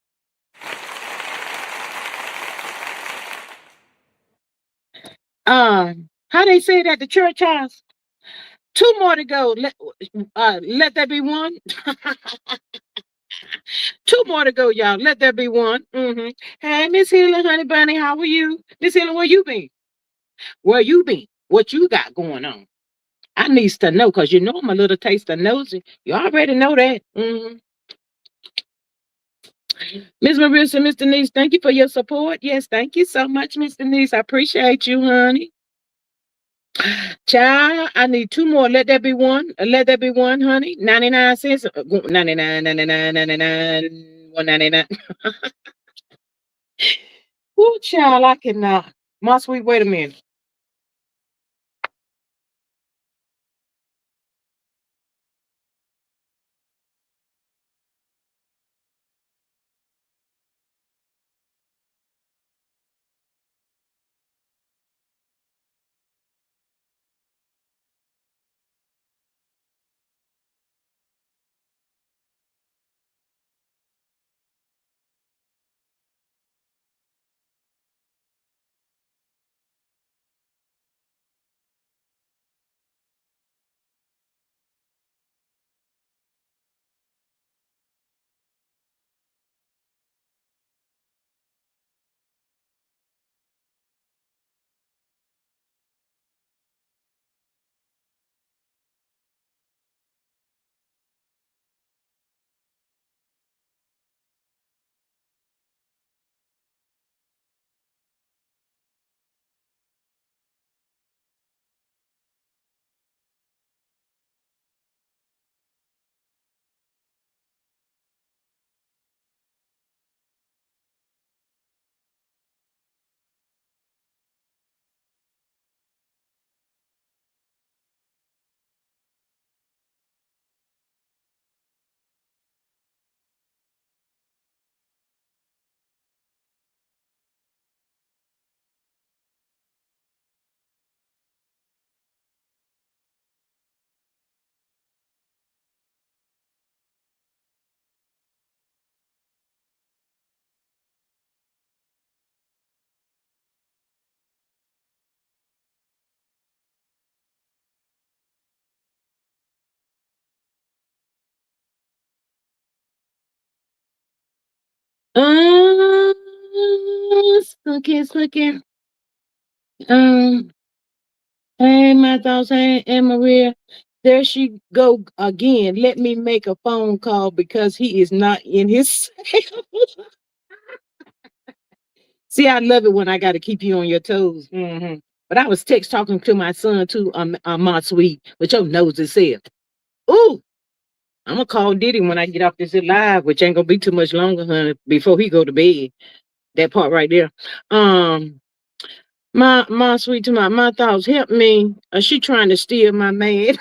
How they say it at the church house? Two more to go. Let that be one. Two more to go, y'all. Let that be one. Hey, Miss Hilla, honey bunny, how are you? Miss Hilla, where you been? Where you been? What you got going on? I needs to know because you know I'm a little taste of nosy. You already know that. Miss Marissa, Miss Denise, thank you for your support. Yes, thank you so much, Miss Denise. I appreciate you, honey. Child, I need two more. Let that be one. Let that be one, honey. 99 cents. 99, 99, 99, 199. Oh, child, I cannot. My sweet, wait a minute. Uh, looking. Um, hey, my thoughts. Hey, Anne Maria. There she go again. Let me make a phone call because he is not in his cell. See, I love it when I got to keep you on your toes. But I was text talking to my son too, my sweet, with your nose itself. Ooh, I'm gonna call Diddy when I get off this live, which ain't gonna be too much longer, honey, before he go to bed. That part right there. Um, my sweet to my thoughts help me. She trying to steal my man.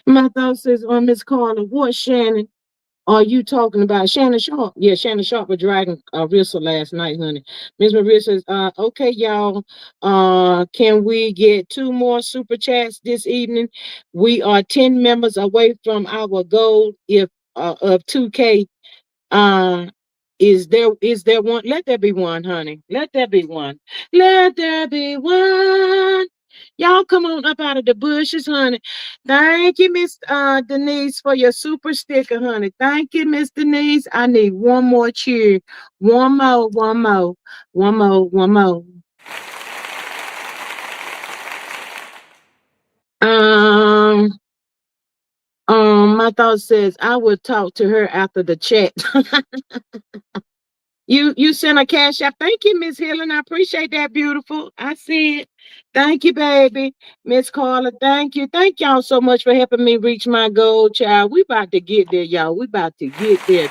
My thoughts says on Miss Carla, what Shannon are you talking about? Shannon Sharp. Yeah, Shannon Sharp was dragging Rissa last night, honey. Miss Maria says, okay, y'all. Can we get 2 more super chats this evening? We are 10 members away from our goal if of 2K. Uh, is there one? Let there be one, honey. Let there be one. Let there be one. Y'all come on up out of the bushes, honey. Thank you, Miss Denise, for your super sticker, honey. Thank you, Miss Denise. I need one more cheer. One more, one more, one more, one more. Um, my thought says I would talk to her after the chat. You sent a cash app. Thank you, Miss Helen. I appreciate that, beautiful. I see it. Thank you, baby. Miss Carla, thank you. Thank y'all so much for helping me reach my goal, child. We about to get there, y'all. We about to get there.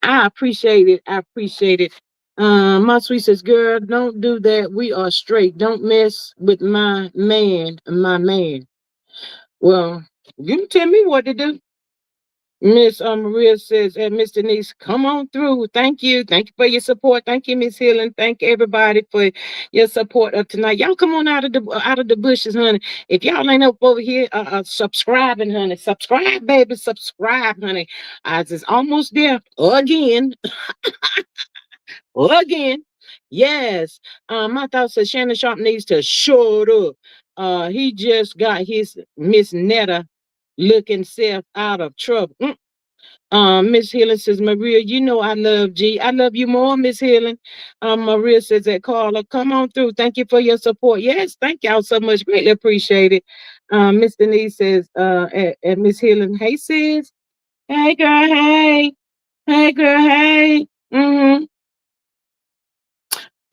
I appreciate it. I appreciate it. My sweet says, girl, don't do that. We are straight. Don't mess with my man, my man. Well, you can tell me what to do. Miss Maria says, Miss Denise, come on through. Thank you. Thank you for your support. Thank you, Miss Helen. Thank everybody for your support of tonight. Y'all come on out of the bushes, honey. If y'all ain't up over here subscribing, honey. Subscribe, baby. Subscribe, honey. It's almost there again. Again. Yes. My thought says Shannon Sharp needs to shut up. He just got his Miss Netta looking self out of trouble. Miss Helen says, Maria, you know I love G. I love you more, Miss Helen. Maria says that Carla, come on through. Thank you for your support. Yes, thank y'all so much. Greatly appreciate it. Miss Denise says, at Miss Helen, hey sis. Hey girl, hey. Hey girl, hey.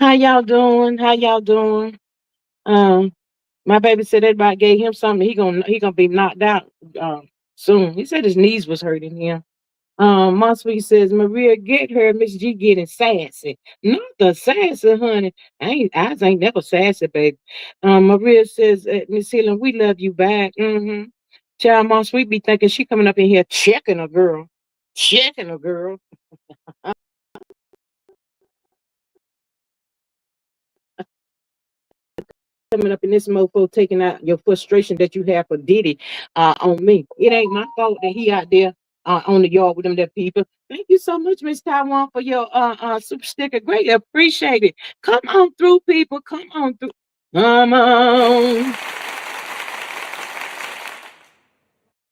How y'all doing? How y'all doing? Um, my baby said everybody gave him something. He gonna be knocked out soon. He said his knees was hurting him. My sweet says, Maria, get her, Miss G getting sassy. Not the sassy, honey. I ain't never sassy, baby. Maria says, Miss Helen, we love you back. Child, my sweet be thinking she coming up in here checking a girl. Checking a girl. Coming up in this mofo taking out your frustration that you have for Diddy on me. It ain't my fault that he out there on the yard with them there people. Thank you so much, Miss Taiwan, for your super sticker. Greatly appreciate it. Come on through, people. Come on through. Come on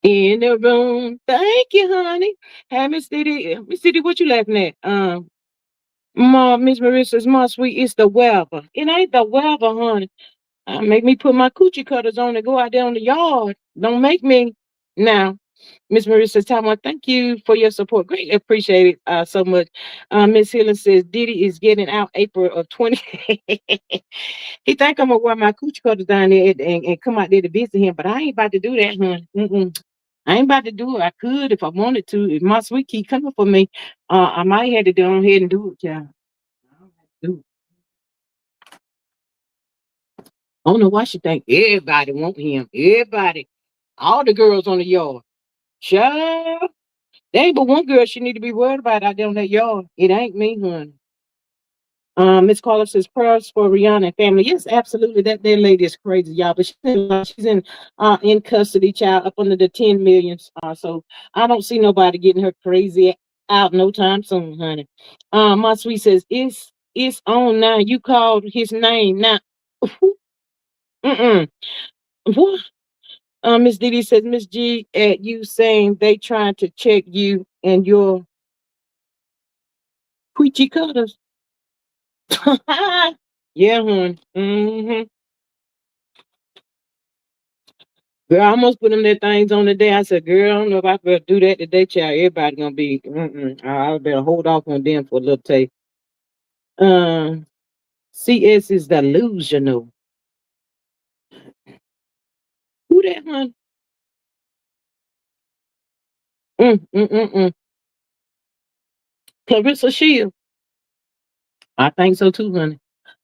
in the room. Thank you, honey. Hey, Miss Diddy. Miss Diddy, what you laughing at? Miss Marissa's my sweet, it's the weather. It ain't the weather, honey. Make me put my coochie cutters on and go out there on the yard. Don't make me. Now, Miss Marissa Taiwan, thank you for your support. Greatly appreciate it so much. Miss Helen says Diddy is getting out April of 20. He think I'm gonna wear my coochie cutters down there and come out there to visit him, but I ain't about to do that, hun. I ain't about to do it. I could if I wanted to. If my sweet keep coming for me, I might have to go ahead and do it, yeah. I don't know why she think everybody want him. Everybody, all the girls on the yard. Child, there ain't but one girl she need to be worried about out there on that yard. It ain't me, honey. Miss Carla says prayers for Rihanna and family. Yes, absolutely. That lady is crazy, y'all. But she's in custody, child, up under the 10 millions. So I don't see nobody getting her crazy out no time soon, honey. My sweet says it's on now. You called his name now. Mm-mm. What? Miss Didi says, Miss G at you saying they trying to check you and your preachy cutters. Yeah, hon. Girl, I almost put them their things on today. I said, girl, I don't know if I better do that today, child. Everybody gonna be, I better hold off on them for a little taste. CS is delusional. Who that, hon? Mm, mm, mm, mm. Clarissa Shield. I think so too, honey.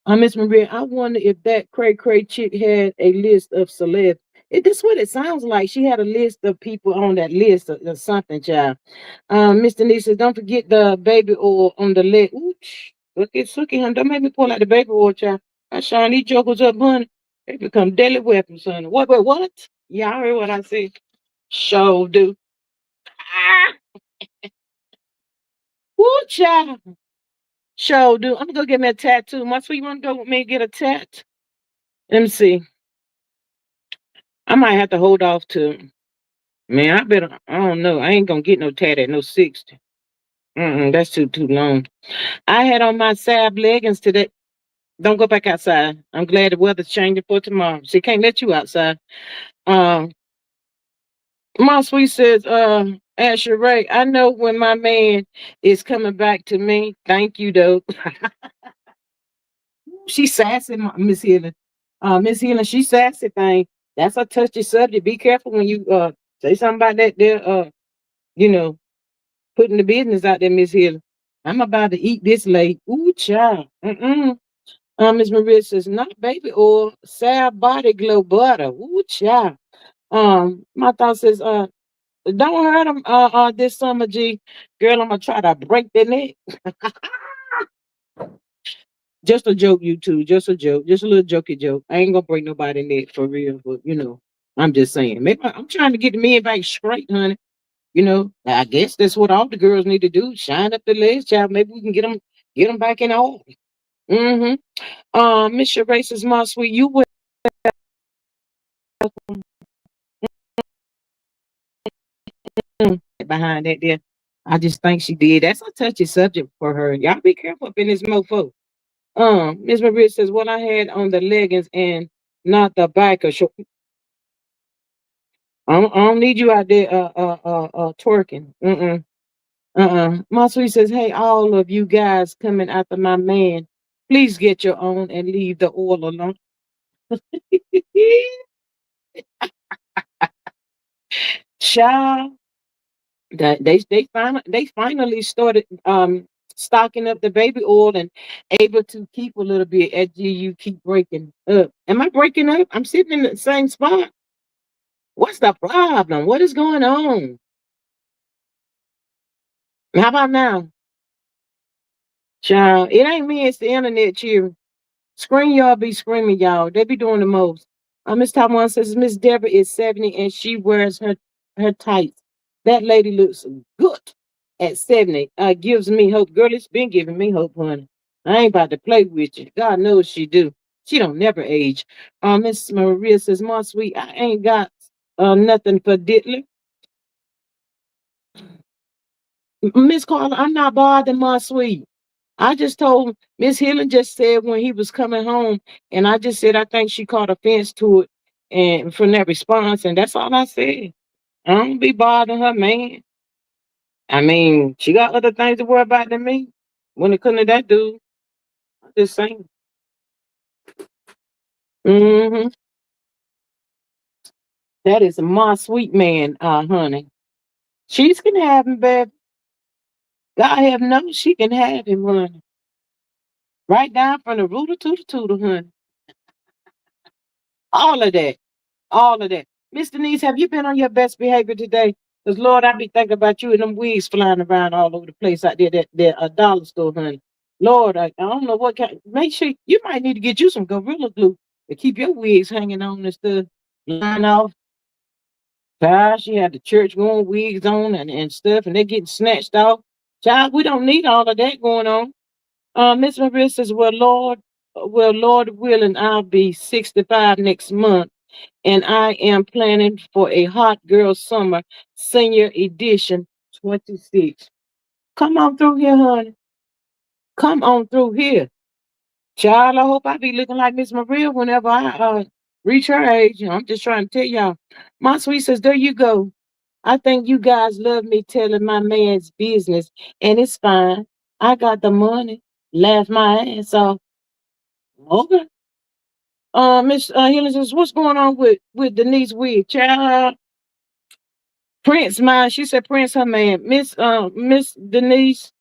Miss Maria, I wonder if that cray cray chick had a list of celebs. That's what it sounds like. She had a list of people on that list or something, child. Mr. Nisa, don't forget the baby oil on the leg. Ooh, look at Suki, honey. Don't make me pull out the baby oil, child. I shine these jokers up, honey. They become deadly weapons, honey. What? Y'all heard what I said? Sure do. Ah, woo, child. Sure do. I'm gonna go get me a tattoo. My sweet, you wanna go with me and get a tat? Let me see. I might have to hold off to. Man, I better. I don't know. I ain't gonna get no tat at no 60. That's too long. I had on my Sab leggings today. Don't go back outside. I'm glad the weather's changing for tomorrow. She can't let you outside. Um, my sweet says, Asher Ray, I know when my man is coming back to me. Thank you, though. She sassy, Miss Healing. Miss Healing, she sassy thing. That's a touchy subject. Be careful when you say something about that there, you know, putting the business out there, Miss Healing. I'm about to eat this late. Ooh, child. Miss Maria says, not baby oil, salve body glow butter. Ooh, child. My thought says, don't hurt them this summer, G. Girl, I'm gonna try to break their neck. Just a joke, you two. Just a joke. Just a little jokey joke. I ain't gonna break nobody neck for real, but I'm just saying. Maybe I'm trying to get the men back straight, honey. I guess that's what all the girls need to do. Shine up the legs, child. Maybe we can get them back in order. Miss Sheree says, my sweet, you went behind that there. I just think she did. That's a touchy subject for her. Y'all be careful up in this mofo. Miss Maria says, what I had on the leggings and not the biker short. I don't need you out there twerking. My sweet says, hey, all of you guys coming after my man, please get your own and leave the oil alone. Child, that they finally started stocking up the baby oil and able to keep a little bit as you keep breaking up. Am I breaking up? I'm sitting in the same spot. What's the problem? What is going on? How about now? Child, it ain't me, it's the internet cheering. Scream y'all be screaming, y'all. They be doing the most. Miss Taiwan says Miss Deborah is 70 and she wears her tights. That lady looks good at 70. Gives me hope. Girl, it's been giving me hope, honey. I ain't about to play with you. God knows she do. She don't never age. Miss Maria says, my sweet, I ain't got nothing for Diddler. Miss Carla, I'm not bothering my sweet. I just told Miss Hillen just said when he was coming home, and I just said I think she caught offense to it, and from that response, and that's all I said. I don't be bothering her, man. I mean, she got other things to worry about than me. When it comes to that dude, I'm just saying. hmm That is my sweet man, honey. She's can have him, baby. God have knows she can have him, honey. Right down from the rooter to the tooter, honey. All of that. All of that. Miss Denise, have you been on your best behavior today? Because Lord, I be thinking about you and them wigs flying around all over the place out there, that a dollar store, honey. Lord, I don't know what kind. Make sure you might need to get you some gorilla glue to keep your wigs hanging on and stuff. Line off. Gosh, she had the church going wigs on and stuff, and they're getting snatched off. Child, we don't need all of that going on. Miss Maria says, well, Lord willing, I'll be 65 next month and I am planning for a hot girl summer senior edition 26. Come on through here, honey. Come on through here. Child, I hope I be looking like Miss Maria whenever I reach her age. I'm just trying to tell y'all. My sweet says, there you go. I think you guys love me telling my man's business, and it's fine. I got the money. Laugh my ass off. Okay. Miss Helen says, what's going on with Denise wig? Child, Prince, mine. She said Prince, her man. Miss Denise.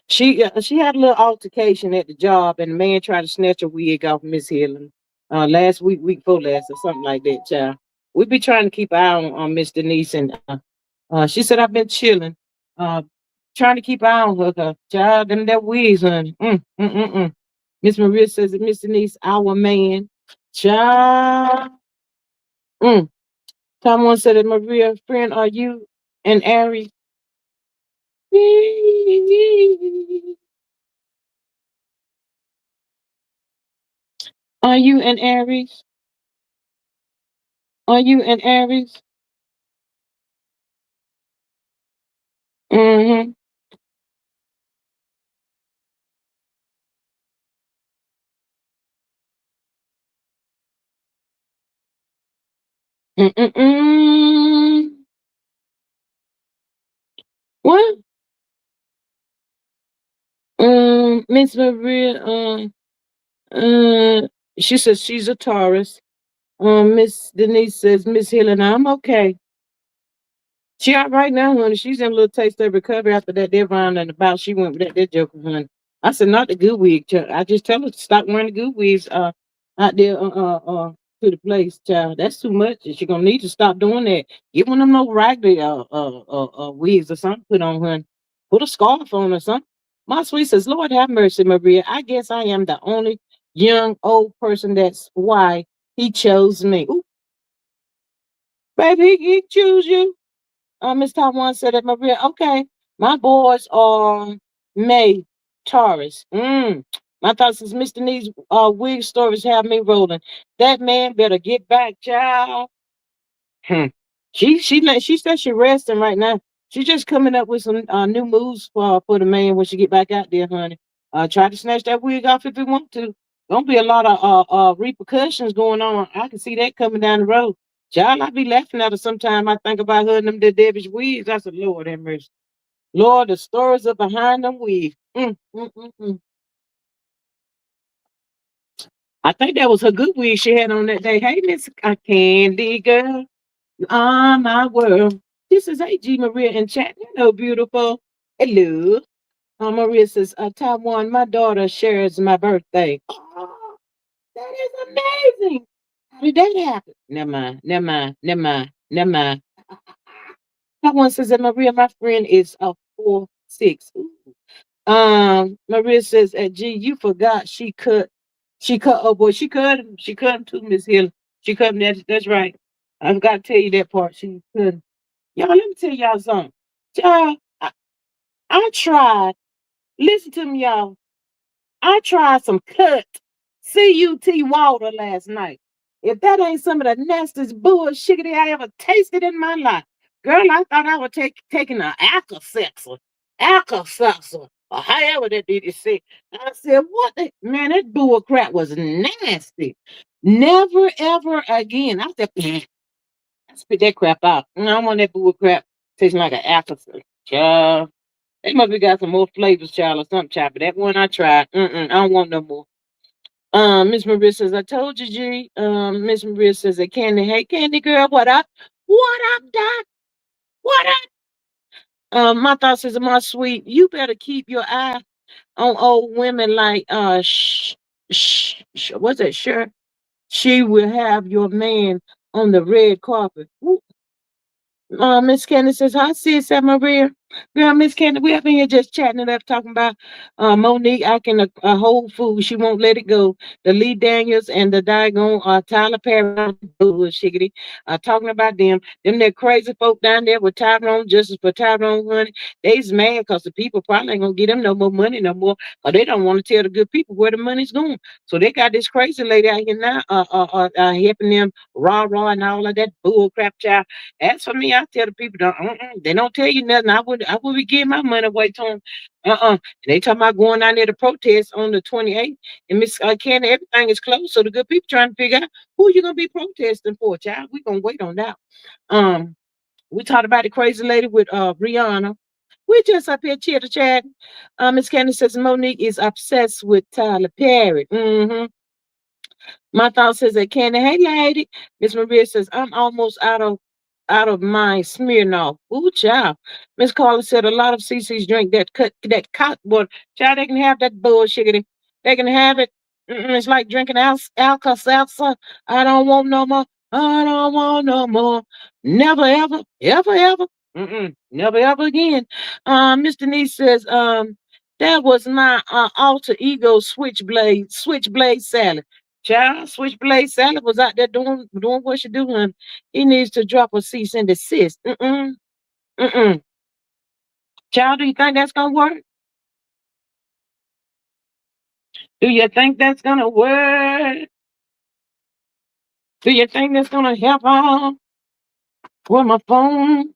She had a little altercation at the job, and the man tried to snatch a wig off Miss Helen. Last week, week before last, or something like that, child. We be trying to keep an eye on Miss Denise, and she said I've been chilling, uh, trying to keep an eye on her. Child, them that wigs, honey. Miss Maria says that Miss Denise, our man, child. Mm. Someone said that Maria, friend, are you an Aries? Are you an Aries? Are you an Aries? Mm-hmm. Mm-mm-mm. What? Miss Maria, she says she's a Taurus. Miss Denise says, Miss Helen, I'm okay. She all right now, honey. She's in a little taste of recovery after that round and about. She went with that joker, honey. I said, not the good wig. I just tell her to stop wearing the good wigs out there to the place, child. That's too much. She gonna need to stop doing that. Get one of them no raggedy wigs or something put on her. Put a scarf on or something. My sweet says, Lord have mercy, Maria. I guess I am the only young old person that's why he chose me. Ooh, baby, he choose you. Miss Taiwan said that Maria, okay, my boys are May, Taurus. My thoughts is Mr. Needs wig stories have me rolling. That man better get back, child. Hmm. She said she resting right now. She just coming up with some new moves for the man when she get back out there, honey. Try to snatch that wig off if you want to. Don't be a lot of repercussions going on. I can see that coming down the road. Child, I be laughing at her sometime. I think about her and them the Debbie's wigs. I said, Lord have mercy. Lord, the stories are behind them wigs. I think that was her good wig she had on that day. Hey, Miss Candy girl. On my world. This is AG Maria in chat. Hello, beautiful. Hello. Maria says, Taiwan, my daughter shares my birthday. Oh, that is amazing. How did that happen? Never mind, never mind, never mind, never mind. Taiwan says that Maria, my friend, is a 4'6". Ooh. Maria says, G, you forgot she cut, oh boy, she cut him too, Miss Hill. She cut him, that's right. I forgot to tell you that part. She cut him. Y'all, let me tell y'all something. Y'all, I tried. Listen to me, y'all. I tried some cut CUT water last night. If that ain't some of the nastiest bullshit I ever tasted in my life, girl, I thought I was taking an Alka-Seltzer, or however that did it say. I said, what the man, that bull crap was nasty. Never ever again. I said, spit that crap out. I don't want that bull crap tasting like an Alka-Seltzer. Child. They must have got some more flavors, child, or something, child. But that one I tried. I don't want no more. Miss Maria says, I told you, G. Miss Maria says, Candy, hey, Candy girl, what up? What up, Doc? What up? My thoughts is, my sweet, you better keep your eye on old women like, what's that, sure? She will have your man on the red carpet. Miss Candy says, hi, sis, Maria. Girl, Miss Candy, we up in here just chatting it up, talking about Monique acting a whole fool. She won't let it go. The Lee Daniels and the daggone Tyler Perry shiggity, talking about them. Them that crazy folk down there with Tyrone, justice for Tyrone, honey. They's mad because the people probably ain't gonna get them no more money no more, or they don't want to tell the good people where the money's going. So they got this crazy lady out here now, helping them rah and all of that bull crap, child. As for me, I tell the people, don't, they don't tell you nothing. I would be giving my money away to them. They talking about going down there to protest on the 28th. And Miss Candy, everything is closed. So the good people trying to figure out who you going to be protesting for, child. we going to wait on that. Um, we talked about the crazy lady with Rihanna. We just up here chitter chatting. Miss Candy says Monique is obsessed with Tyler Perry. My thought says that Candy, hey lady. Miss Maria says, I'm almost out of my Smirnoff. Ooh, child. Miss Carla said a lot of CC's drink that cut water. Child, they can have that bullshit. They can have it. It's like drinking Alka Seltzer. I don't want no more. I don't want no more. Never ever, ever, ever. Never ever again. Mr. Denise says, that was my alter ego switchblade salad. Child, Switchblade Salad was out there doing what she doing. He needs to drop a cease and desist. Mm-mm. Child, do you think that's gonna work? Do you think that's gonna work? Do you think that's gonna help out with my phone?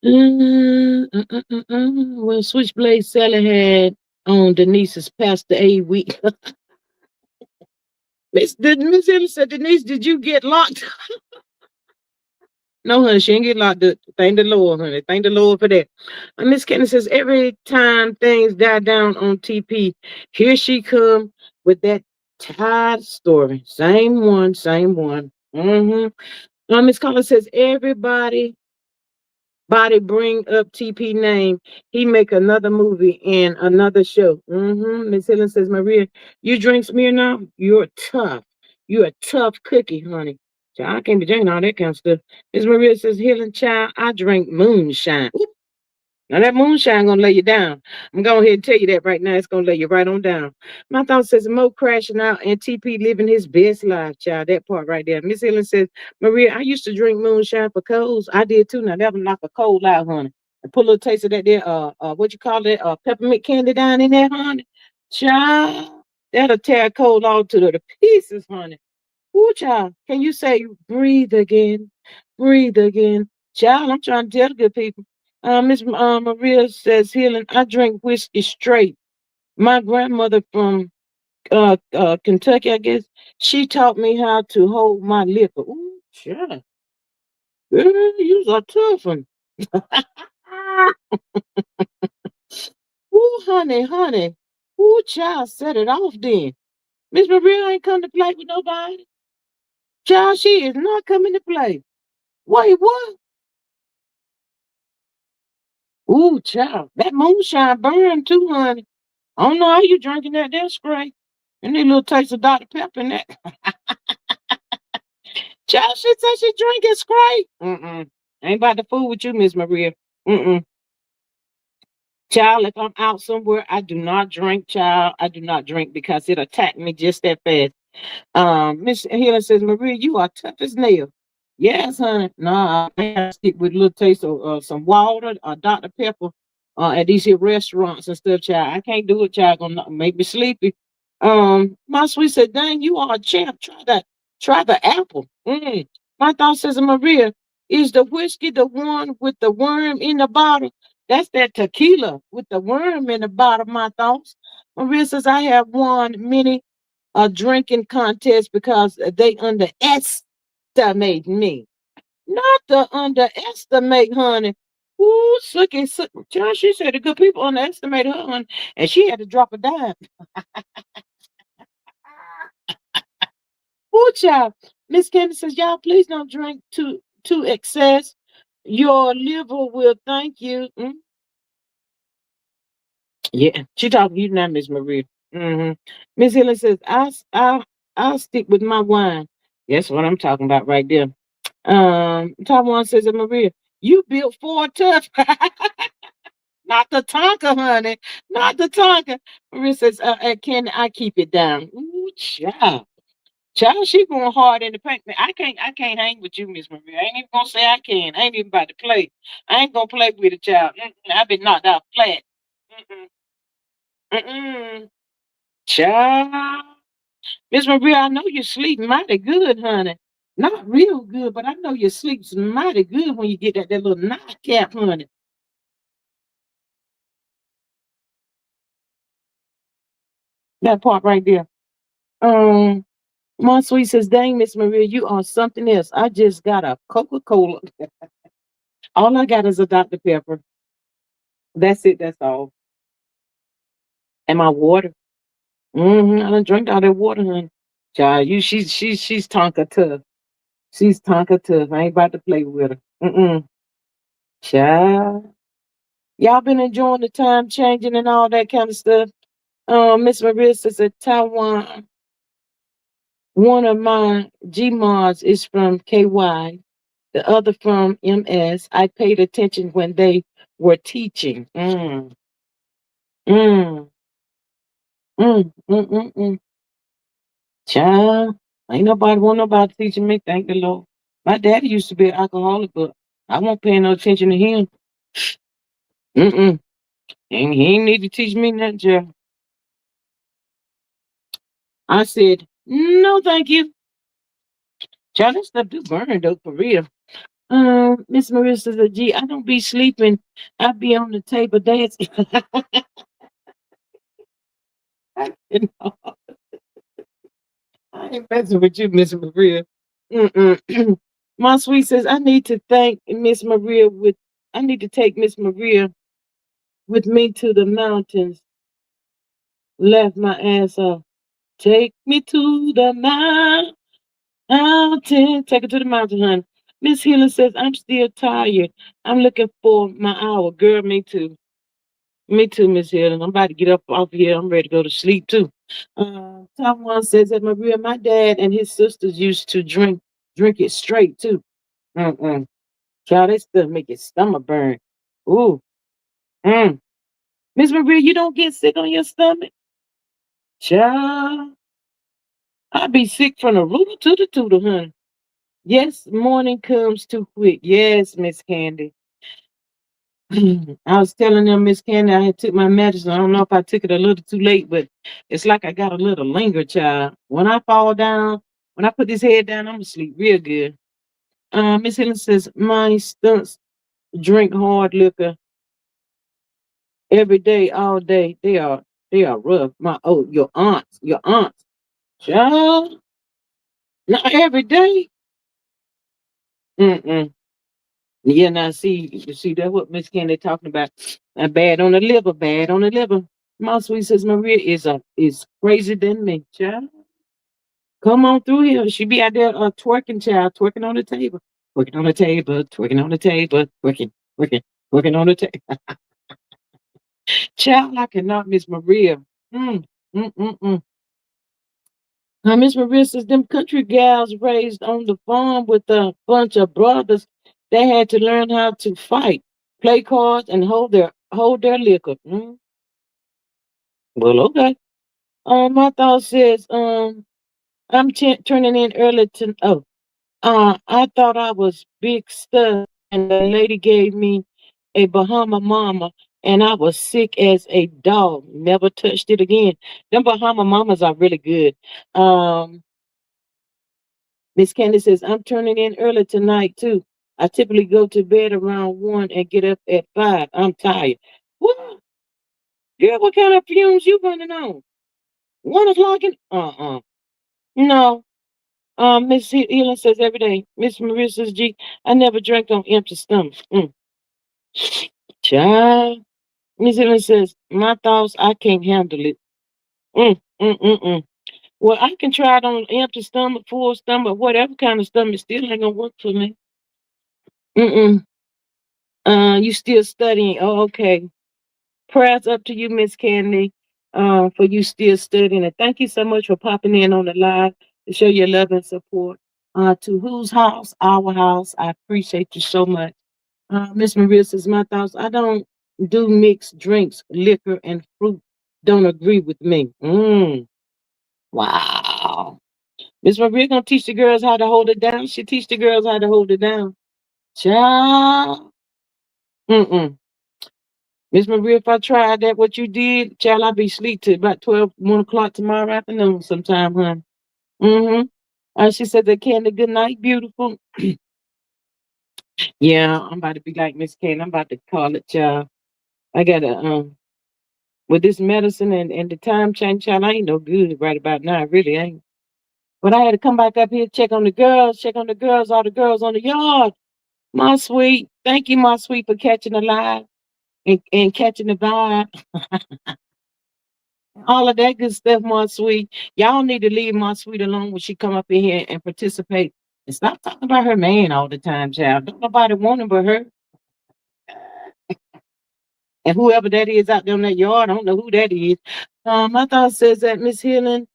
Well, Switchblade Salad had on Denise's Pastor A week. Miss Hill said, Denise, did you get locked? No, honey, she ain't get locked up. Thank the Lord, honey. Thank the Lord for that. Miss Kenny says, every time things die down on TP, here she come with that tired story. Same one, same one. Miss Collins says, everybody body bring up TP name. He make another movie and another show. Miss Helen says, Maria, you drink Smirnoff? You're tough. You're a tough cookie, honey. Child, I can't be drinking all that kind of stuff. Miss Maria says, Helen, child, I drink moonshine. Now that moonshine gonna lay you down. I'm going ahead and tell you that right now. It's gonna lay you right on down. My thought says Mo crashing out and TP living his best life, child. That part right there. Miss Helen says, Maria, I used to drink moonshine for colds. I did too. Now that would knock a cold out, honey. And put a little taste of that there, what you call it, peppermint candy down in there, honey. Child, that'll tear a cold all to the pieces, honey. Ooh, child. Can you say breathe again? Breathe again. Child, I'm trying to tell the good people. Miss Maria says, healing, I drink whiskey straight. My grandmother from Kentucky, I guess, she taught me how to hold my liquor. Ooh, child. Girl, you's a tough one. Ooh, honey, honey. Ooh, child, set it off then. Miss Maria ain't come to play with nobody. Child, she is not coming to play. Wait, what? Ooh, child, that moonshine burn too, honey. I don't know how you drinking that. That's great. You need a little taste of Dr. Pepper in that. Child, she said she drinking straight. Ain't about to fool with you, Miss Maria. Mm-mm. Child, if I'm out somewhere, I do not drink, child. I do not drink because it attacked me just that fast. Miss Helen says, Maria, you are tough as nail. Yes, honey. No, I have to stick with a little taste of some water or Dr. Pepper at these here restaurants and stuff, child. I can't do it, child. Gonna make me sleepy. My sweet said, dang, you are a champ. Try that. Try the apple. My thought says, Maria, is the whiskey the one with the worm in the bottle? That's that tequila with the worm in the bottom, my thoughts. Maria says, I have won many a drinking contest because they underestimate me. Not to underestimate, honey. Ooh, Child, she said the good people underestimate her, honey, and she had to drop a dime. Ooh, child. Miss Candy says, y'all please don't drink to excess. Your liver will thank you. Yeah, she talking to you now, Miss Maria. Miss Helen says, I'll stick with my wine. That's what I'm talking about right there. Top one says, Maria, you built Ford tough. Not the Tonka, honey. Not the Tonka. Maria says, can I keep it down? Ooh, child. Child, she going hard in the paint. Man, I can't hang with you, Miss Maria. I ain't even gonna say I can. I ain't even about to play. I ain't gonna play with a child. I've been knocked out flat. Mm-mm. Mm-mm. Child. Miss Maria, I know you sleep mighty good, honey. Not real good, but I know you sleeps mighty good when you get that little nightcap, honey. That part right there. Um, my sweet says, dang, Miss Maria, you are something else. I just got a Coca-Cola. All I got is a Dr. Pepper. That's it, that's all. And my water. I done drink all that water, honey. Child, she's Tonka tough. She's Tonka tough. I ain't about to play with her. Child. Y'all been enjoying the time changing and all that kind of stuff. Miss Maria says that Taiwan, one of my Gmods is from KY, the other from MS. I paid attention when they were teaching. Mm, mm, mm, mm, mm. Child, ain't nobody want nobody teaching me. Thank the Lord. My daddy used to be an alcoholic, but I won't pay no attention to him. Mm-mm. And he ain't need to teach me nothing, child. I said, no, thank you. Child, that stuff do burn though, for real. Miss Marissa said, gee, I don't be sleeping. I be on the table dancing. You know, I ain't messing with you, Miss Maria. Mm-mm. My sweet says, I need to thank Miss Maria with, I need to take Miss Maria with me to the mountains. Left my ass off. Take me to the mountain. Take her to the mountain, honey. Miss Healer says, I'm still tired. I'm looking for my hour. Girl, me too. Me too, Miss Hill. I'm about to get up off here. I'm ready to go to sleep too. Top one says that Maria, my dad and his sisters used to drink it straight too. Mm-mm. Child, that stuff make your stomach burn. Ooh. Mm. Miss Maria, you don't get sick on your stomach? Child, I be sick from the rooter to the tooter, honey. Yes, morning comes too quick. Yes, Miss Candy. I was telling them, Miss Candy, I had took my medicine. I don't know if I took it a little too late, but it's like I got a little linger, child. When I fall down, when I put this head down, I'm gonna sleep real good. Miss Helen says, my stunts drink hard liquor every day, all day. They are rough. Your aunts, child, not every day. Mm-mm. Yeah, now see, you see that what Miss Candy talking about. Bad on the liver, bad on the liver. My sweet says Maria is crazy than me, child. Come on through here. She be out there twerking, child, twerking on the table. Twerking on the table, twerking on the table, twerking, twerking, twerking on the table. Child, I cannot miss Maria. Mm, mm, mm, mm. Miss Maria says them country gals raised on the farm with a bunch of brothers. They had to learn how to fight, play cards, and hold their hold their liquor. Mm, well, okay. My thought says, I'm turning in early to. Oh, I thought I was big stuff, and the lady gave me a Bahama Mama, and I was sick as a dog. Never touched it again. Them Bahama Mamas are really good. Um, Miss Candy says, I'm turning in early tonight too. I typically go to bed around 1 and get up at 5. I'm tired. What? Girl, what kind of fumes you running on? 1 o'clock in no. Miss Healing says every day. Miss Maria says, G, I never drank on empty stomach. Child. Miss Healing says, my thoughts, I can't handle it. Mm, mm, mm, mm. Well, I can try it on empty stomach, full stomach, whatever kind of stomach, still ain't gonna work for me. Mm-mm. You still studying? Oh, okay. Prayers up to you, Miss Candy, for you still studying. And thank you so much for popping in on the live to show your love and support. To whose house? Our house. I appreciate you so much. Miss Maria says, my thoughts. I don't do mixed drinks, liquor and fruit. Don't agree with me. Wow. Miss Maria gonna teach the girls how to hold it down. She teach the girls how to hold it down. Child. Mm-mm. Miss Maria, if I tried that, what you did, child, I'll be asleep till about 12, 1 o'clock tomorrow afternoon sometime, huh? Mm-hmm. She said, the Candy, good night, beautiful. Yeah, I'm about to be like Miss Candy. I'm about to call it, child. I gotta, with this medicine and the time change, child, I ain't no good right about now. I really ain't. But I had to come back up here, check on the girls, all the girls on the yard. My sweet. Thank you, my sweet, for catching the live and catching the vibe. All of that good stuff, my sweet. Y'all need to leave my sweet alone when she come up in here and participate. And stop talking about her man all the time, child. Don't nobody want him but her. And whoever that is out there in that yard, I don't know who that is. My thought says that Miss Healing,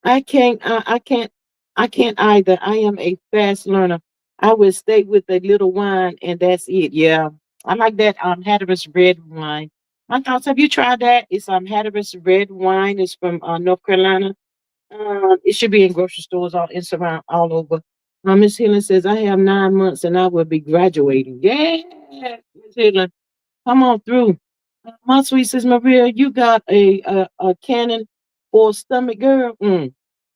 I can't either. I am a fast learner. I will stay with a little wine and that's it. Yeah. I like that Hatteras red wine. My thoughts, have you tried that? It's Hatteras red wine. It's from North Carolina. It should be in grocery stores all Instagram all over. Miss Healing says, I have 9 months and I will be graduating. Yeah, Miss Healing, come on through. My sweet says, Maria, you got a cannon for a stomach, girl.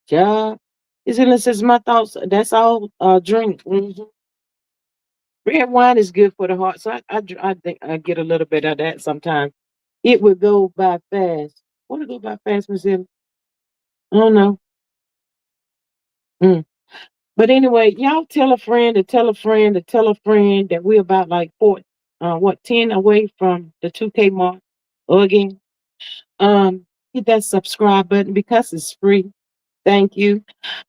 Yeah. Miss Healing says, my thoughts, that's all drink. Red wine is good for the heart. So I think I get a little bit of that sometimes. It would go by fast. What would go by fast, Miss Healing? I don't know. Mm. But anyway, y'all tell a friend to tell a friend to tell a friend that we're about like 10 away from the 2K mark. Again, hit that subscribe button because it's free. Thank you.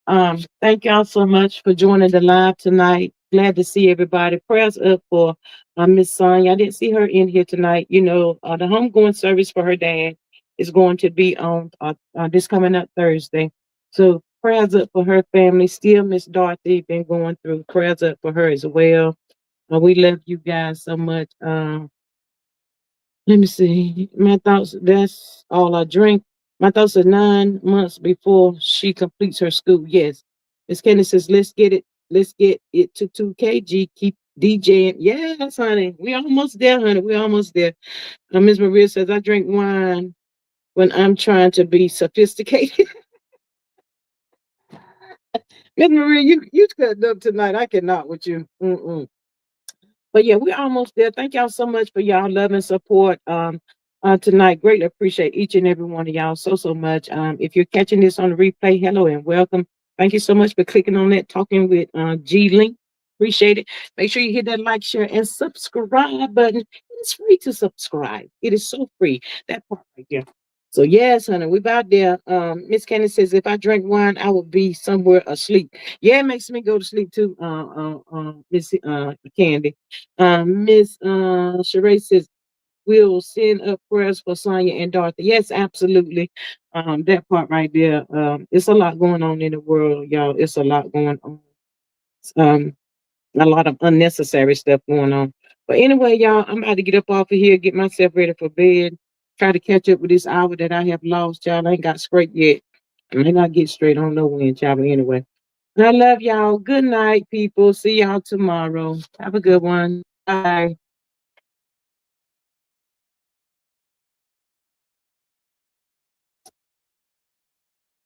Thank y'all so much for joining the live tonight. Glad to see everybody. Prayers up for Miss Sonya. I didn't see her in here tonight. You know, the homegoing service for her dad is going to be on this coming up Thursday. So prayers up for her family. Still, Miss Dorothy been going through. Prayers up for her as well. We love you guys so much. Let me see. My thoughts, that's all I drink. My thoughts are 9 months before she completes her school. Yes. Miss Candy says, let's get it. Let's get it to 2KG. Keep DJing. Yes, honey. We almost there, honey. We almost there. Miss Maria says, I drink wine when I'm trying to be sophisticated. Miss Maria, you cut up tonight. I cannot with you. Mm-mm. But yeah, we're almost there. Thank y'all so much for y'all love and support tonight. Greatly appreciate each and every one of y'all so much. If you're catching this on the replay, hello and welcome. Thank you so much for clicking on that Talking with G link. Appreciate it. Make sure you hit that like, share, and subscribe button. It's free to subscribe. It is so free. That part right there. So yes, honey, we about there. Miss Candy says if I drink wine, I will be somewhere asleep. Yeah, it makes me go to sleep too. Miss Candy. Miss Sheree says we'll send up prayers for Sonya and Dorothy. Yes, absolutely. That part right there. It's a lot going on in the world, y'all. It's a lot going on. A lot of unnecessary stuff going on. But anyway, y'all, I'm about to get up off of here, get myself ready for bed. Try to catch up with this hour that I have lost, y'all. I ain't got straight yet. I may not get straight. I don't know when, y'all. But anyway, I love y'all. Good night, people. See y'all tomorrow. Have a good one. Bye.